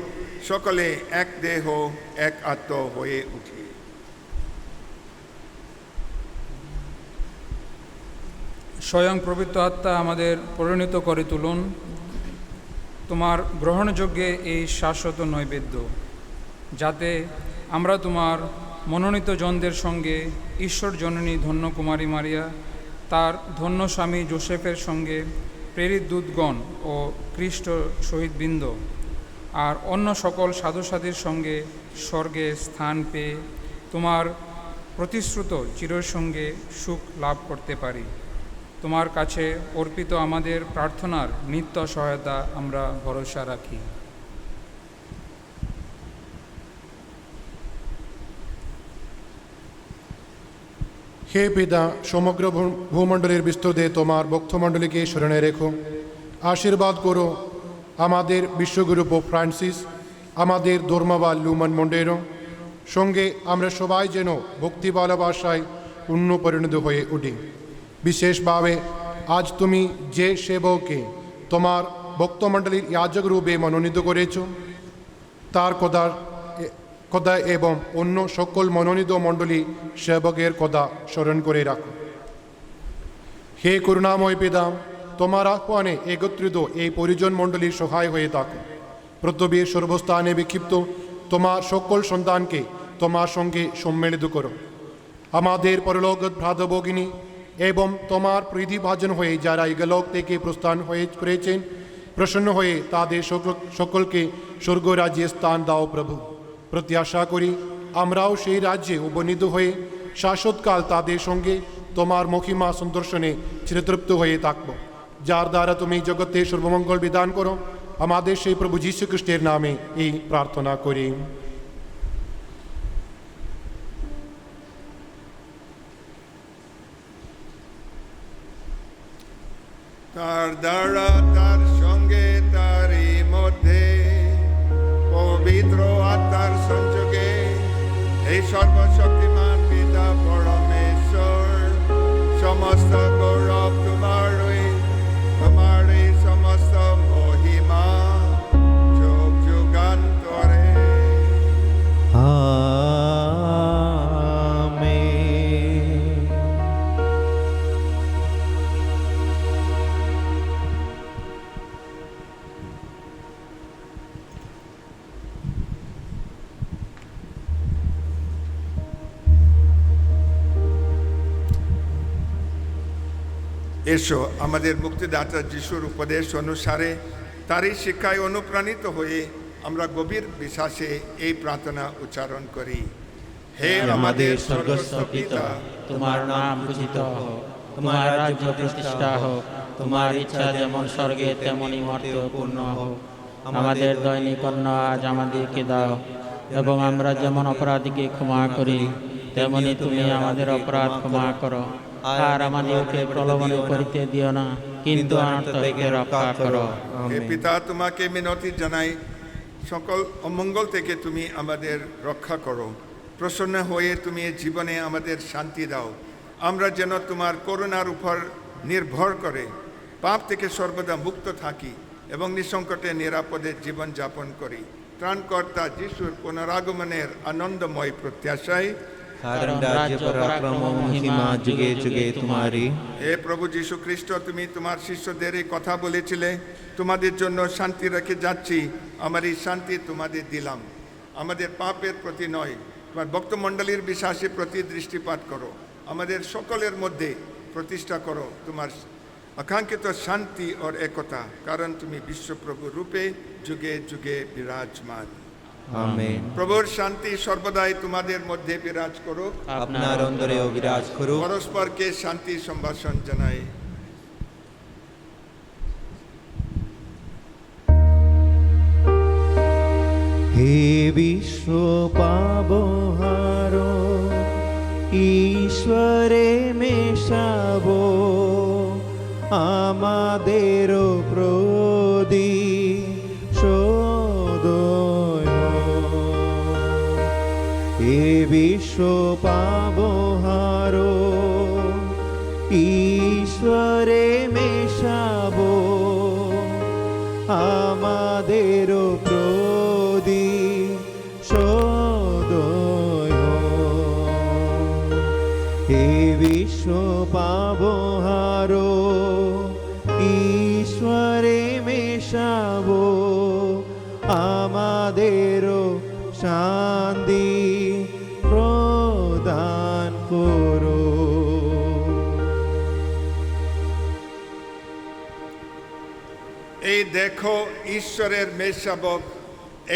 সকলে এক দেহ এক আত্মা হয়ে উঠি। স্বয়ং পবিত্র আত্মা আমাদের পরিণত করে তুলুন তোমার গ্রহণযোগ্যে এই শাশ্বত নৈবেদ্য, যাতে আমরা তোমার মনোনীত জনদের সঙ্গে ঈশ্বর জননী ধন্য কুমারী মারিয়া, তার ধন্য স্বামী যোসেফের সঙ্গে প্রেরিত দূতগণ ও খ্রিস্ট শহীদবৃন্দ আর অন্য সকল সাধুসাথীর সঙ্গে স্বর্গে স্থান পেয়ে তোমার প্রতিশ্রুত চিরের সঙ্গে সুখ লাভ করতে পারি। তোমার কাছে অর্পিত আমাদের প্রার্থনার নিত্য সহায়তা আমরা ভরসা রাখি। হে পিতা, সমগ্র ভূমণ্ডলের বিস্তৃতে তোমার ভক্তমণ্ডলীকে স্মরণে রেখো, আশীর্বাদ করো আমাদের বিশ্বগুরু পোপ ফ্রান্সিস, আমাদের ধর্মবাল লুমন মন্ডেরো সঙ্গে আমরা সবাই যেন ভক্তি ভালোবাসায় পূর্ণ পরিণত হয়ে উঠি। বিশেষভাবে আজ তুমি যে সেবককে তোমার ভক্তমণ্ডলীর ইয়াজক রূপে মনোনীত করেছ, তার কথা এবং অন্য সকল মনোনীত মণ্ডলী সেবকের কথা স্মরণ করে রাখো। হে করুণাময় পিতা, তোমার আহ্বানে একত্রিত এই পরিজন মণ্ডলীর সহায় হয়ে থাকো। পৃথিবীর সর্বস্থানে বিক্ষিপ্ত তোমার সকল সন্তানকে তোমার সঙ্গে সম্মিলিত করো। আমাদের পরলোকগত ভ্রাতা ভগিনী এবং তোমার প্রীতিভাজন হয়ে যারা ইগলোক থেকে প্রস্থান করেছেন, প্রসন্ন হয়ে তাদের সকলকে স্বর্গরাজ্যে স্থান দাও প্রভু। প্রত্যাশা করি আমরাও সেই রাজ্যে উপনীত হয়ে শাশ্বতকাল তাদের সঙ্গে তোমার মহিমা সুদর্শনে চিরতৃপ্ত হয়ে থাকব, যার দ্বারা তুমি জগতে সর্বমঙ্গল বিধান করো। আমাদের সেই প্রভু যীশু খ্রিস্টের নামে এই প্রার্থনা করি। তার দ্বারা তার সঙ্গে তারই মধ্যে পবিত্র আত্মার সংযোগে এই সর্বশক্তিমান পিতা পরমেশ্বর সমস্ত গৌরব তোমার এই সমস্ত মহিমা যুগ যুগান্তরে। আমেন। এসো আমাদের মুক্তিদাতা যিশুর উপদেশ অনুসারে তারই শিক্ষায় অনুপ্রাণিত হয়ে আমরা গভীর বিশ্বাসে এই প্রার্থনা উচ্চারণ করি। হে আমাদের স্বর্গস্থ পিতা, তোমার নাম পূজিত হোক, তোমার রাজ্য প্রতিষ্ঠা হোক, তোমার ইচ্ছা যেমন স্বর্গে তেমনি মর্তেও পূর্ণ হোক। আমাদের দৈনিক অন্ন আজ আমাদেরকে দাও, এবং আমরা যেমন অপরাধীকে ক্ষমা করি তেমনি তুমি আমাদের অপরাধ ক্ষমা করো। আর আমাদেরকে প্রলোভনে করিতে দিও না, কিন্তু অনর্থ হইতে রক্ষা করো। হে পিতা, তোমাকে মিনতি জানাই, সকল অমঙ্গল থেকে তুমি আমাদের রক্ষা করো। প্রসন্ন হয়ে তুমি জীবনে আমাদের শান্তি দাও। আমরা যেন তোমার করুণার উপর নির্ভর করে পাপ থেকে সর্বদা মুক্ত থাকি এবং নিঃসংকটে নিরাপদে জীবন যাপন করি। ত্রাণকর্তা যিশুর পুনরাগমনের আনন্দময় প্রত্যাশায়, कारण राज्य पराक्रम और महिमा जुगे जुगे तुम्हारी। হে প্রভু যীশু খ্রিস্ট, তুমি তোমার শিষ্যদের এই কথা বলেছিলে, তোমাদের জন্য শান্তি রেখে যাচ্ছি, আমার এই শান্তি তোমাদের দিলাম। আমাদের পাপের প্রতি নয়, তোমার ভক্তমণ্ডলীর বিশ্বাসের প্রতি দৃষ্টিপাত করো। আমাদের সকলের মধ্যে প্রতিষ্ঠা করো তোমার আকাঙ্ক্ষিত শান্তি ও একতা, কারণ তুমি বিশ্বপ্রভু রূপে যুগে যুগে বিরাজমান। আমেন। প্রভুর শান্তি সর্বদাই তোমাদের মধ্যে বিরাজ করুক। আপনার অন্তরেও বিরাজ করুক। পরস্পরকে শান্তি সম্ভাষণ জানাই। হে বিশ্ব পাবহারো, ঈশ্বরে মেশাবো আমাদের প্রতি সদয়। হে বিশ্ব পাবহারো, ঈশ্বরে মেশাবো আমাদের প্রতি সদয়। হে বিশ্ব পাবহারো, ঈশ্বরে মেশাবো আমাদের শান্তি প্রদান করো। এই দেখো ঈশ্বরের মেষশাবক,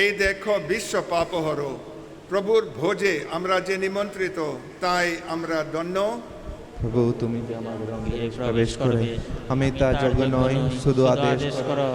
এই দেখো বিশ্ব পাপহর। প্রভুর ভোজে আমরা যে নিমন্ত্রিত, তাই আমরা ধন্য। প্রভু, তুমি যে আমার গৃহে প্রবেশ করবে, আমি তা যোগ্য নই, শুধু আদেশ করো। করো।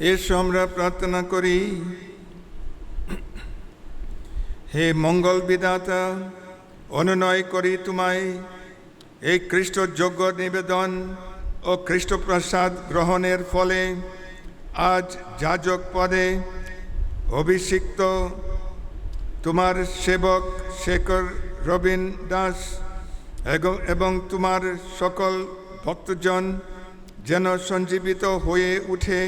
এসো আমরা প্রার্থনা করি। হে মঙ্গল বিধাতা, অনুনয় করি তোমায় এই খ্রিস্ট যোগ্য নিবেদন ও খ্রিস্ট প্রসাদ গ্রহণের ফলে আজ যাজক পদে অভিষিক্ত তোমার সেবক শেখর রবিন দাস এবং তোমার সকল ভক্তজন যেন সঞ্জীবিত হয়ে উঠে,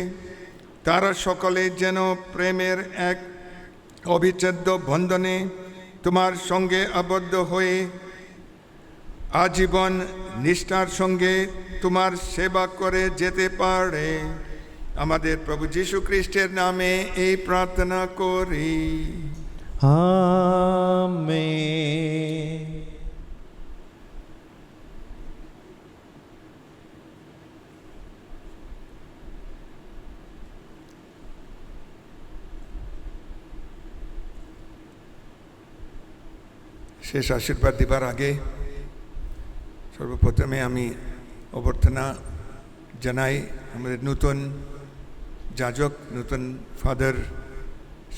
তারা সকলে যেন প্রেমের এক অবিচ্ছেদ্য বন্ধনে তোমার সঙ্গে আবদ্ধ হয়ে আজীবন নিষ্ঠার সঙ্গে তোমার সেবা করে যেতে পারে। আমাদের প্রভু যীশু খ্রিস্টের নামে এই প্রার্থনা করি। আমেন। শেষ আশীর্বাদ দিবার আগে সর্বপ্রথমে আমি অভ্যর্থনা জানাই আমাদের নতুন যাজক, নতুন ফাদার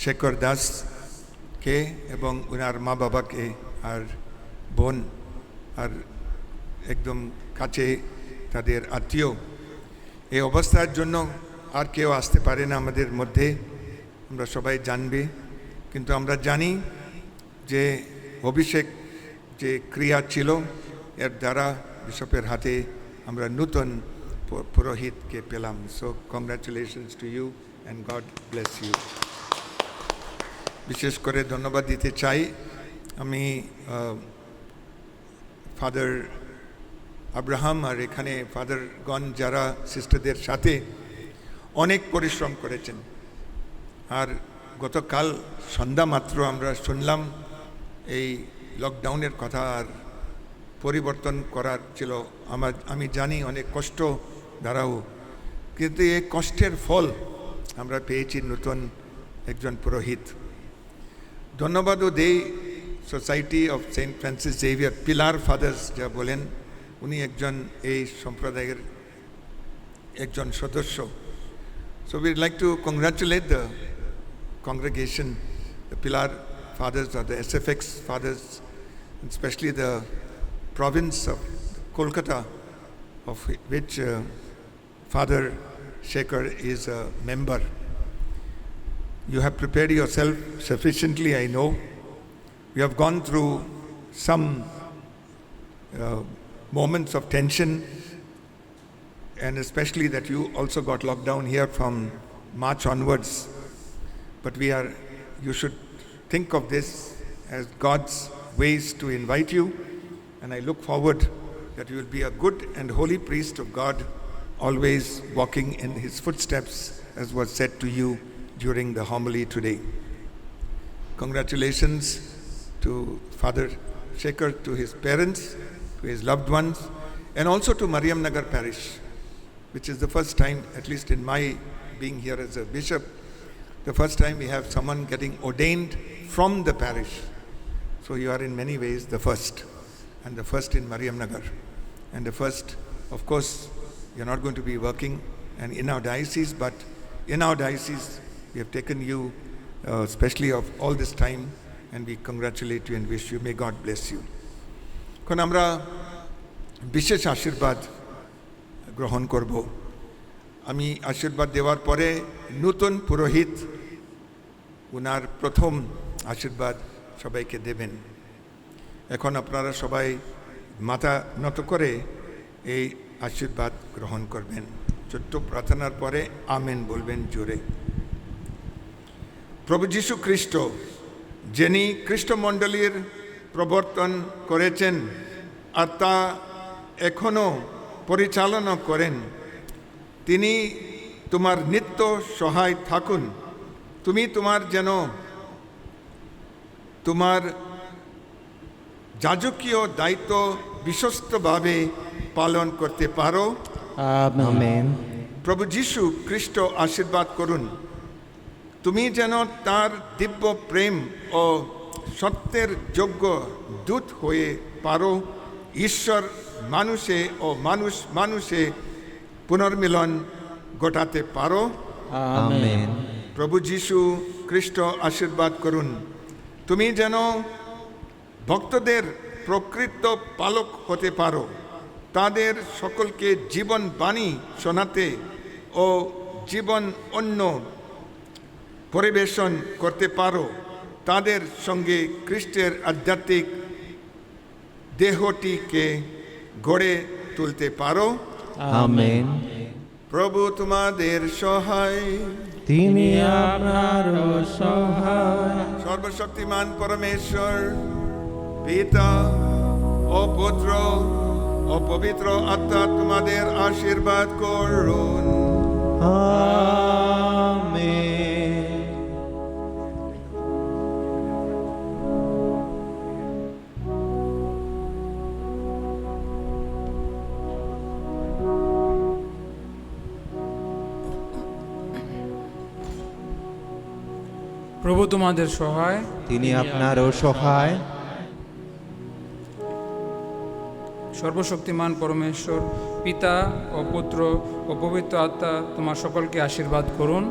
শেখর দাসকে এবং ওনার মা বাবাকে আর বোন আর একদম কাছে তাদের আত্মীয়। এই অবস্থার জন্য আর কেউ আসতে পারে না আমাদের মধ্যে, আমরা সবাই জানবে, কিন্তু আমরা জানি যে অভিষেক যে ক্রিয়া ছিল এর দ্বারা বিশপের হাতে আমরা নতুন পুরোহিতকে পেলাম। So congratulations to you and God bless you. বিশেষ করে ধন্যবাদ দিতে চাই আমি ফাদার আব্রাহাম আর এখানে ফাদারগণ যারা সিস্টারদের সাথে অনেক পরিশ্রম করেছেন। আর গতকাল সন্ধ্যা মাত্র আমরা শুনলাম এই লকডাউনের কথা, আর পরিবর্তন করার ছিল। আমি জানি অনেক কষ্ট দ্বারাও, কিন্তু এই কষ্টের ফল আমরা পেয়েছি নতুন একজন পুরোহিত। ধন্যবাদও দেই Society of Saint Francis Xavier Pilar Fathers যা বলেন, উনি একজন এই সম্প্রদায়ের একজন সদস্য। So we'd like to congratulate the congregation, the Pilar Fathers or the SFX Fathers, especially the province of Kolkata, of which Father Shekhar is a member. You have prepared yourself sufficiently, I know. You have gone through some moments of tension, and especially that you also got locked down here from March onwards. But you should think of this as God's ways to invite you, and I look forward that you will be a good and holy priest of God, always walking in his footsteps, as was said to you during the homily today. Congratulations to Father Shekhar, to his parents, to his loved ones, and also to Mariam Nagar Parish, which is the first time, at least in my being here as a bishop, the first time we have someone getting ordained from the parish. So you are in many ways the first, and the first in Mariam Nagar. And the first, of course, you're not going to be working and in our diocese, but in our diocese we have taken you especially of all this time, and we congratulate you and wish you, may God bless you. এখন আমরা বিশেষ আশীর্বাদ গ্রহণ করব। আমি আশীর্বাদ দেওয়ার পরে নতুন পুরোহিত উনার প্রথম আশীর্বাদ সবাইকে দেবেন। এখন আপনারা সবাই মাথা নত করে এই আশীর্বাদ গ্রহণ করবেন। ছোট্ট প্রার্থনার পরে আমেন বলবেন জোরে। প্রভু যীশু খ্রিস্ট, যিনি খ্রিস্টমণ্ডলীর প্রবর্তন করেছেন আর তা এখনও পরিচালনা করেন, তিনি তোমার নিত্য সহায় থাকুন। তুমি যেন তোমার যাজকীয় দায়িত্ব বিশ্বস্তভাবে পালন করতে পারো। আমেন। প্রভু যীশু খ্রিস্ট আশীর্বাদ করুন, তুমি যেন তার দিব্য প্রেম ও সত্যের যোগ্য দূত হয়ে পারো। ঈশ্বর মানুষে ও মানুষে পুনর্মিলন ঘটাতে পারো। আমেন। প্রভু যীশু খ্রিস্ট আশীর্বাদ করুন। তুমি যেন ভক্তদের প্রকৃত পালক হতে পারো, তাদের সকলকে জীবন বাণী শোনাতে ও জীবন অন্য পরিবেশন করতে পারো, তাদের সঙ্গে খ্রিস্টের আধ্যাত্মিক দেহটিকে গড়ে তুলতে পারো। আমেন। প্রভু তোমাদের সহায়। তিনি আপনার সহায়। সর্বশক্তিমান পরমেশ্বর পিতা ও পুত্র ও পবিত্র আত্মা তোমাদের আশীর্বাদ করুন। আমেন। প্রভু তোমাদের সহায়। তিনি আপনারও সহায়। সর্বশক্তিমান পরমেশ্বর পিতা ও পুত্র ও পবিত্র আত্মা তোমার সকলকে আশীর্বাদ করুন।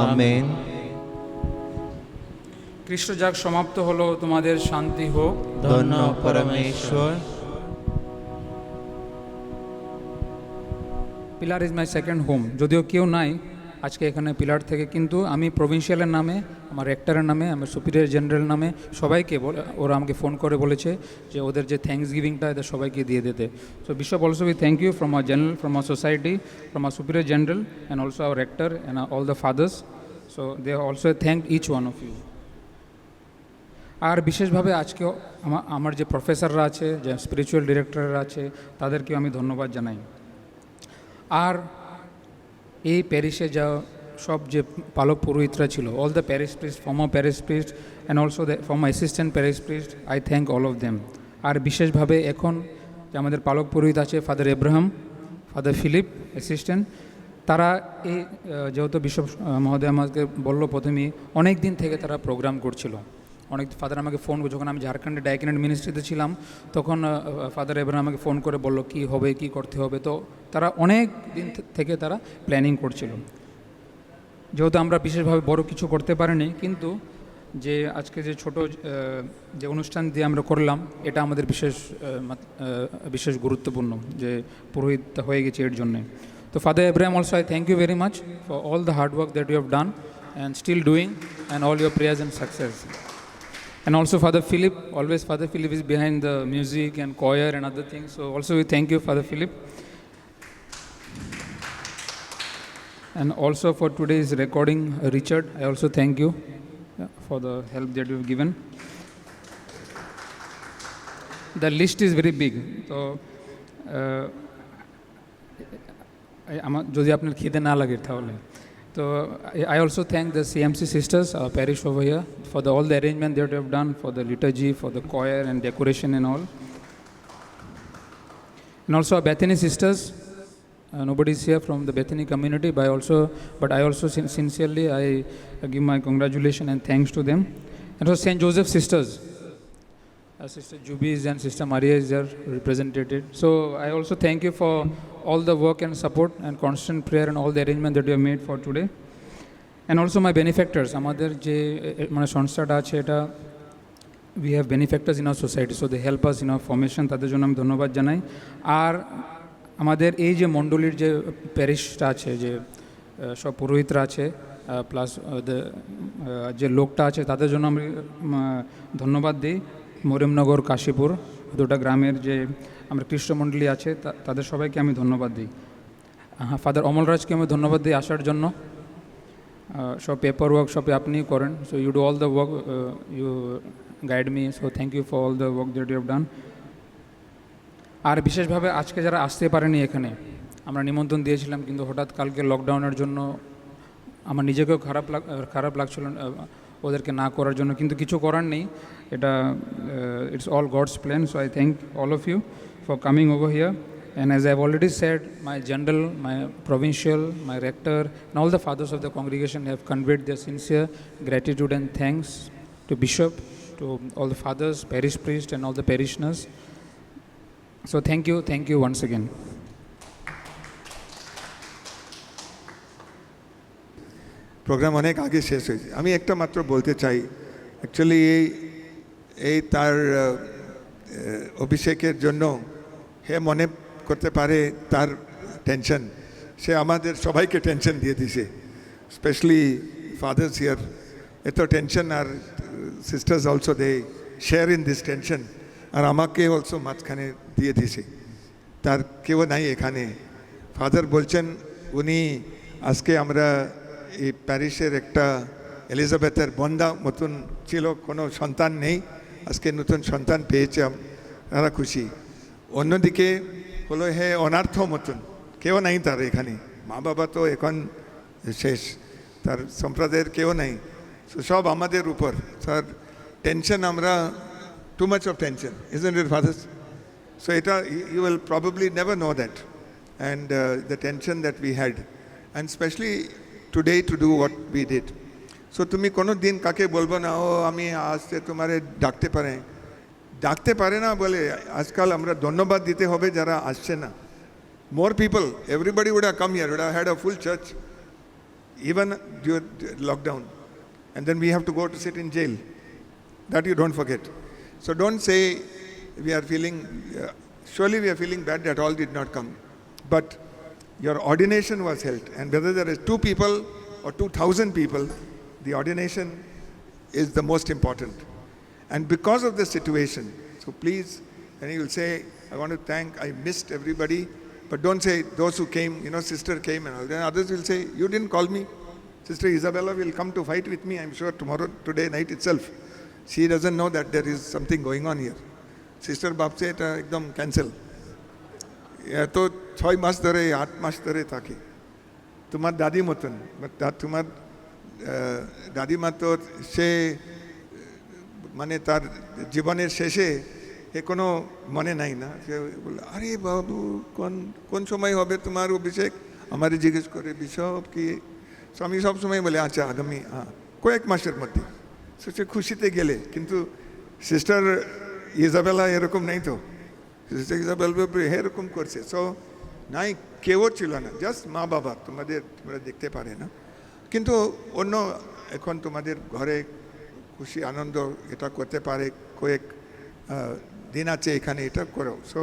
আমেন। খ্রিস্ট যাগ সমাপ্ত হলো, তোমাদের শান্তি হোক। ধন্য পরমেশ্বর। Pillar is my second home. যদিও কেউ নাই আজকে এখানে পিলার থেকে, কিন্তু আমি প্রভিন্সিয়ালের নামে, আমার রেক্টরের নামে, আমার সুপিরিয়র জেনারেল নামে সবাইকে ওরা আমাকে ফোন করে বলেছে যে ওদের যে থ্যাঙ্কস গিভিংটা এদের সবাইকে দিয়ে দিতে। So bishop also we thank you from our general, from our society, from our superior general and also our rector and all the fathers. So they also thank each one of you. আর বিশেষভাবে আজকে আমার যে প্রফেসররা আছে, যে spiritual ডিরেক্টররা আছে, তাদেরকেও আমি ধন্যবাদ জানাই। আর এই প্যারিসে যা সব যে পালক পুরোহিতরা ছিল, all the parish priest, former parish priest and also the former assistant parish priest, I thank all of them. আর বিশেষভাবে এখন যে আমাদের পালক পুরোহিত আছে, father Abraham, father Philip assistant, তারা এই যেহেতু বিশপ মহোদয় আমাকে বললো প্রথমেই, অনেক দিন থেকে তারা প্রোগ্রাম করছিল। অনেক ফাদার আমাকে ফোন করে, যখন আমি ঝাড়খণ্ডে ডাইকেনেট মিনিস্ট্রিতে ছিলাম তখন ফাদার এব্রাহাম আমাকে ফোন করে বললো কী হবে, কী করতে হবে। তো তারা অনেক দিন থেকে তারা প্ল্যানিং করছিল। যেহেতু আমরা বিশেষভাবে বড় কিছু করতে পারিনি, কিন্তু যে আজকে যে ছোট যে অনুষ্ঠান দিয়ে আমরা করলাম, এটা আমাদের বিশেষ গুরুত্বপূর্ণ, যে পুরোহিত হয়ে গেছে এর জন্যে। তো Father Abraham also I thank you very much for all the hard work that you have done and still doing and all your prayers and success. And also Father Philip, always Father Philip is behind the music and choir and other things. So also we thank you, Father Philip. And also for today's recording, Richard, I also thank you for the help that you've given. The list is very big. So, যদি আপনার খিদে না লাগে তাহলে। So I also thank the CMC sisters, our parish over here, for all the arrangement that they have done, for the liturgy, for the choir and decoration and all. And also our Bethany sisters. Nobody is here from the Bethany community, but I also sincerely I give my congratulations and thanks to them. And also St. Joseph sisters. Sister Jubies and Sister Maria is there represented. So I also thank you for all the work and support and constant prayer and all the arrangement that you have made for today. And also my benefactors, আমাদের যে মানে সংস্থাটা আছে, এটা we have benefactors in our society, so they help us in our formation. তাদের জন্য আমি ধন্যবাদ জানাই। আর আমাদের এই যে মণ্ডলীর যে প্যারিশটা আছে, যে সব পুরোহিতরা আছে, প্লাস যে লোকটা আছে, তাদের জন্য আমি ধন্যবাদ দিই। মরিয়মনগর, কাশীপুর, দুটা গ্রামের যে আমরা খ্রিস্টমণ্ডলী আছে, তাদের সবাইকে আমি ধন্যবাদ দিই। ফাদার অমলরাজকে আমি ধন্যবাদ দিই আসার জন্য। সব পেপার ওয়ার্ক সব আপনিই করেন, so you do all the work, you guide me, so thank you for all the work that you have done. আর বিশেষভাবে আজকে যারা আসতে পারেনি এখানে, আমরা নিমন্ত্রণ দিয়েছিলাম, কিন্তু হঠাৎ কালকে লকডাউনের জন্য আমার নিজেকেও খারাপ লাগছিল ওদেরকে না করার জন্য, কিন্তু কিছু করার নেই, এটা it's all God's plan. So I thank all of you for coming over here. And as I have already said, my general, my provincial, my rector, and all the fathers of the congregation have conveyed their sincere gratitude and thanks to Bishop, to all the fathers, parish priests, and all the parishioners. So thank you once again. Programme অনেক আগে শেষ হয়েছে। আমি একটা মাত্র বলতে চাই, actually এই তার অভিষেকের জন্য হে মনে করতে পারে তার টেনশন, সে আমাদের সবাইকে টেনশন দিয়ে দিছে, স্পেশালি ফাদার্স হিয়ার। এত টেনশন, আর sisters also they share in this tension, আর আমাকে অলসো মাঝখানে দিয়ে দিছে। তার কেউ নাই এখানে। ফাদার বলছেন উনি আজকে আমরা এই প্যারিসের একটা এলিজাবেথের বন্ধা মতন ছিল, কোনো সন্তান নেই, আজকে নতুন সন্তান পেয়েছে, আমরা খুশি। অন্যদিকে হলো হে অনার্থ মতন, কেউ নাই তার এখানে, মা বাবা তো এখন শেষ, তার সম্প্রদায়ের কেউ নাই, সব আমাদের উপর। তার টেনশন, আমরা too much of tension, isn't it father's? So you will probably never know that, and the tension that we had, and especially today to do what we did. So তুমি কোনো দিন কাকে বলবো না ও আমি আসতে তোমারে ডাকতে পারে না বলে আজকাল আমরা ধন্যবাদ দিতে হবে যারা আসছে না। More people, everybody would have come here, would have had a full church, even during lockdown, and then we have to go to sit in jail. That you don't forget. So don't say we are feeling, surely we are feeling bad that all did not come. But your ordination was held, and whether there is 2 people or 2,000 people, the ordination is the most important. And because of the situation, so please, and you will say, I want to thank, I missed everybody, but don't say those who came, sister came and all. Then others will say, you didn't call me. Sister Isabella will come to fight with me, I'm sure today night itself. She doesn't know that there is something going on here. Sister ভাবছে এটা একদম cancel. এত 6 মাস ধরে 8 মাস ধরে থাকে, তোমার দাদি মতন, তোমার দাদিমা তো সে মানে তার জীবনের শেষে এ কোনো মনে নাই না, সে বলে আরে বাবু কোন সময় হবে তোমার অভিষেক, আমারে জিজ্ঞেস করে বিশপ কি, আমি সব সময় বলে আচ্ছা আগামী কয়েক মাসের মধ্যে। সে খুশিতে গেলে, কিন্তু সিস্টার ইজাবেলা এরকম নেই তো, সিস্টার ইজাবেলা এরকম করছে। সো নাই, কেউ ছিল না, জাস্ট মা বাবা তোমরা দেখতে পারে না, কিন্তু অন্য এখন তোমাদের ঘরে খুশি আনন্দ এটা করতে পারে, কয়েক দিন আছে এখানে, এটা করো। So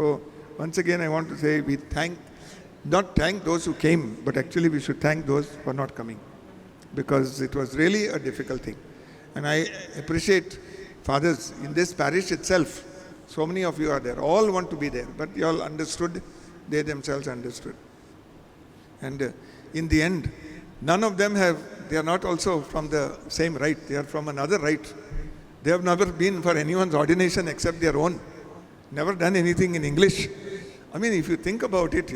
once again I want to say we not thank those who came, but actually we should thank those for not coming, because it was really a difficult thing. And I appreciate fathers in this parish itself, so many of you are there, all want to be there, but you all understood, they themselves understood. And in the end, none of them they are not also from the same rite, they are from another rite. They have never been for anyone's ordination except their own, never done anything in English. I mean, if you think about it,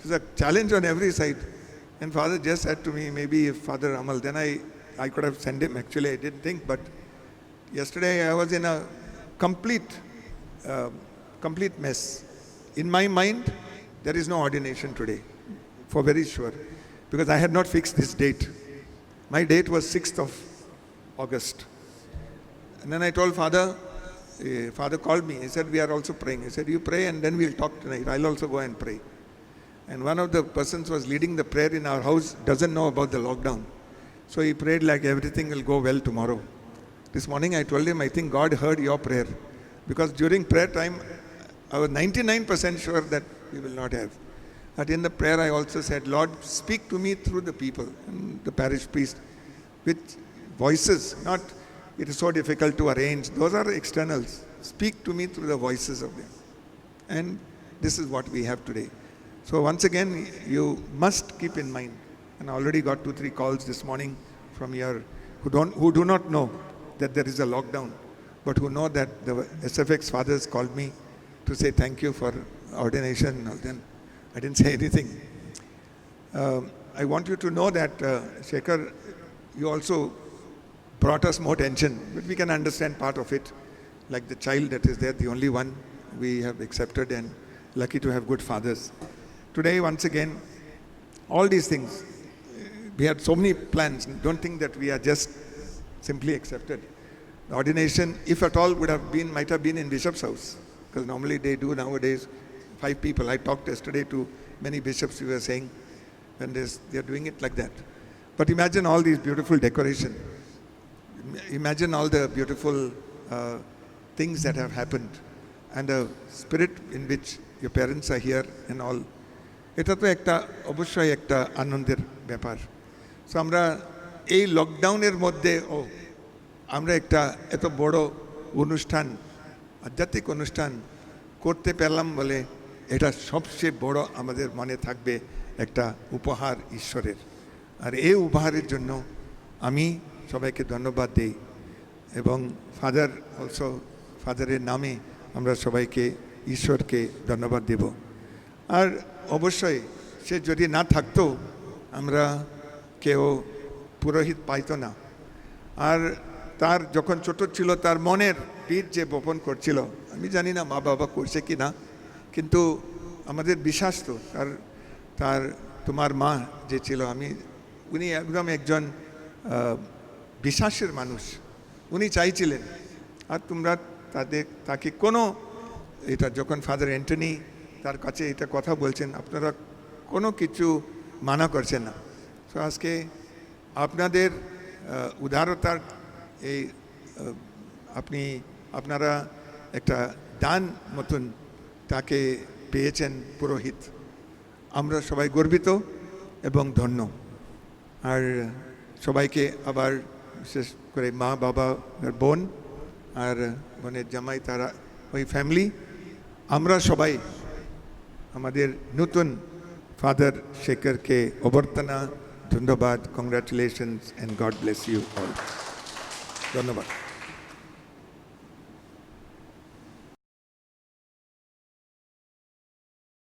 it's a challenge on every side. And Father just said to me, maybe if Father Amal, then I could have sent him, actually I didn't think, but yesterday I was in a complete mess. In my mind, there is no ordination today, for very sure, because I had not fixed this date. My date was 6th of August. And then I told Father, Father called me, he said, we are also praying. He said, you pray and then we'll talk tonight. I'll also go and pray. And one of the persons was leading the prayer in our house, doesn't know about the lockdown. So he prayed like everything will go well tomorrow. This morning I told him, I think God heard your prayer, because during prayer time, I was 99% sure that we will not have. But in the prayer I also said, Lord, speak to me through the people, and the parish priest, with voices, not, it is so difficult to arrange, those are externals. Speak to me through the voices of them. And this is what we have today. So once again, you must keep in mind, and I already got 2-3 calls this morning from here who do not know that there is a lockdown, but who know that the SFX fathers called me to say thank you for ordination. Then I didn't say anything. I want you to know that, Shekhar, you also brought us more tension, but we can understand part of it, like the child that is there, the only one we have accepted, and lucky to have good fathers. Today, once again, all these things, we had so many plans. Don't think that we are just simply accepted. The ordination, if at all, might have been in Bishop's house, because normally they do nowadays 5 people. I talked yesterday to many bishops who were saying when they are doing it like that. But imagine all these beautiful decoration. Imagine all the beautiful things that have happened and the spirit in which your parents are here and all. এটা তো একটা অবশ্যই একটা আনন্দের ব্যাপার। So আমরা এই লকডাউনের মধ্যে আমরা একটা এত বড় অনুষ্ঠান, আধ্যাত্মিক অনুষ্ঠান করতে পারলাম বলে এটা সবচেয়ে বড় আমাদের মনে থাকবে একটা উপহার ঈশ্বরের। আর এই উপহারের জন্য আমি সবাইকে ধন্যবাদ দিই এবং ফাদারের নামে আমরা সবাইকে ঈশ্বরকে ধন্যবাদ দেব। আর অবশ্যই সে যদি না থাকতো আমরা কেউ পুরোহিত পাইতো না। আর তার যখন ছোট ছিল তার মনের বীজ যে বপন করছিল, আমি জানি না মা বাবা করছে কি না, কিন্তু আমাদের বিশ্বাস তো তার তোমার মা যে ছিল, উনি একদম একজন বিশ্বাসের মানুষ, উনি চাইছিলেন। আর তোমরা তাকে কোনো এটা যখন ফাদার অ্যান্টনি তার কাছে এটা কথা বলছেন, আপনারা কোনো কিছু মানা করছেন না। তো আজকে আপনাদের উদারতার এই আপনারা একটা দান মতন তাকে পেয়েছেন পুরোহিত। আমরা সবাই গর্বিত এবং ধন্য। আর সবাইকে আবার বিশেষ করে মা বাবা বোন আর বোনের জামাই তারা ওই ফ্যামিলি, আমরা সবাই আমাদের নতুন ফাদার শেখরকে অভ্যর্থনা, ধন্যবাদ, congratulations and God bless you all. ধন্যবাদ।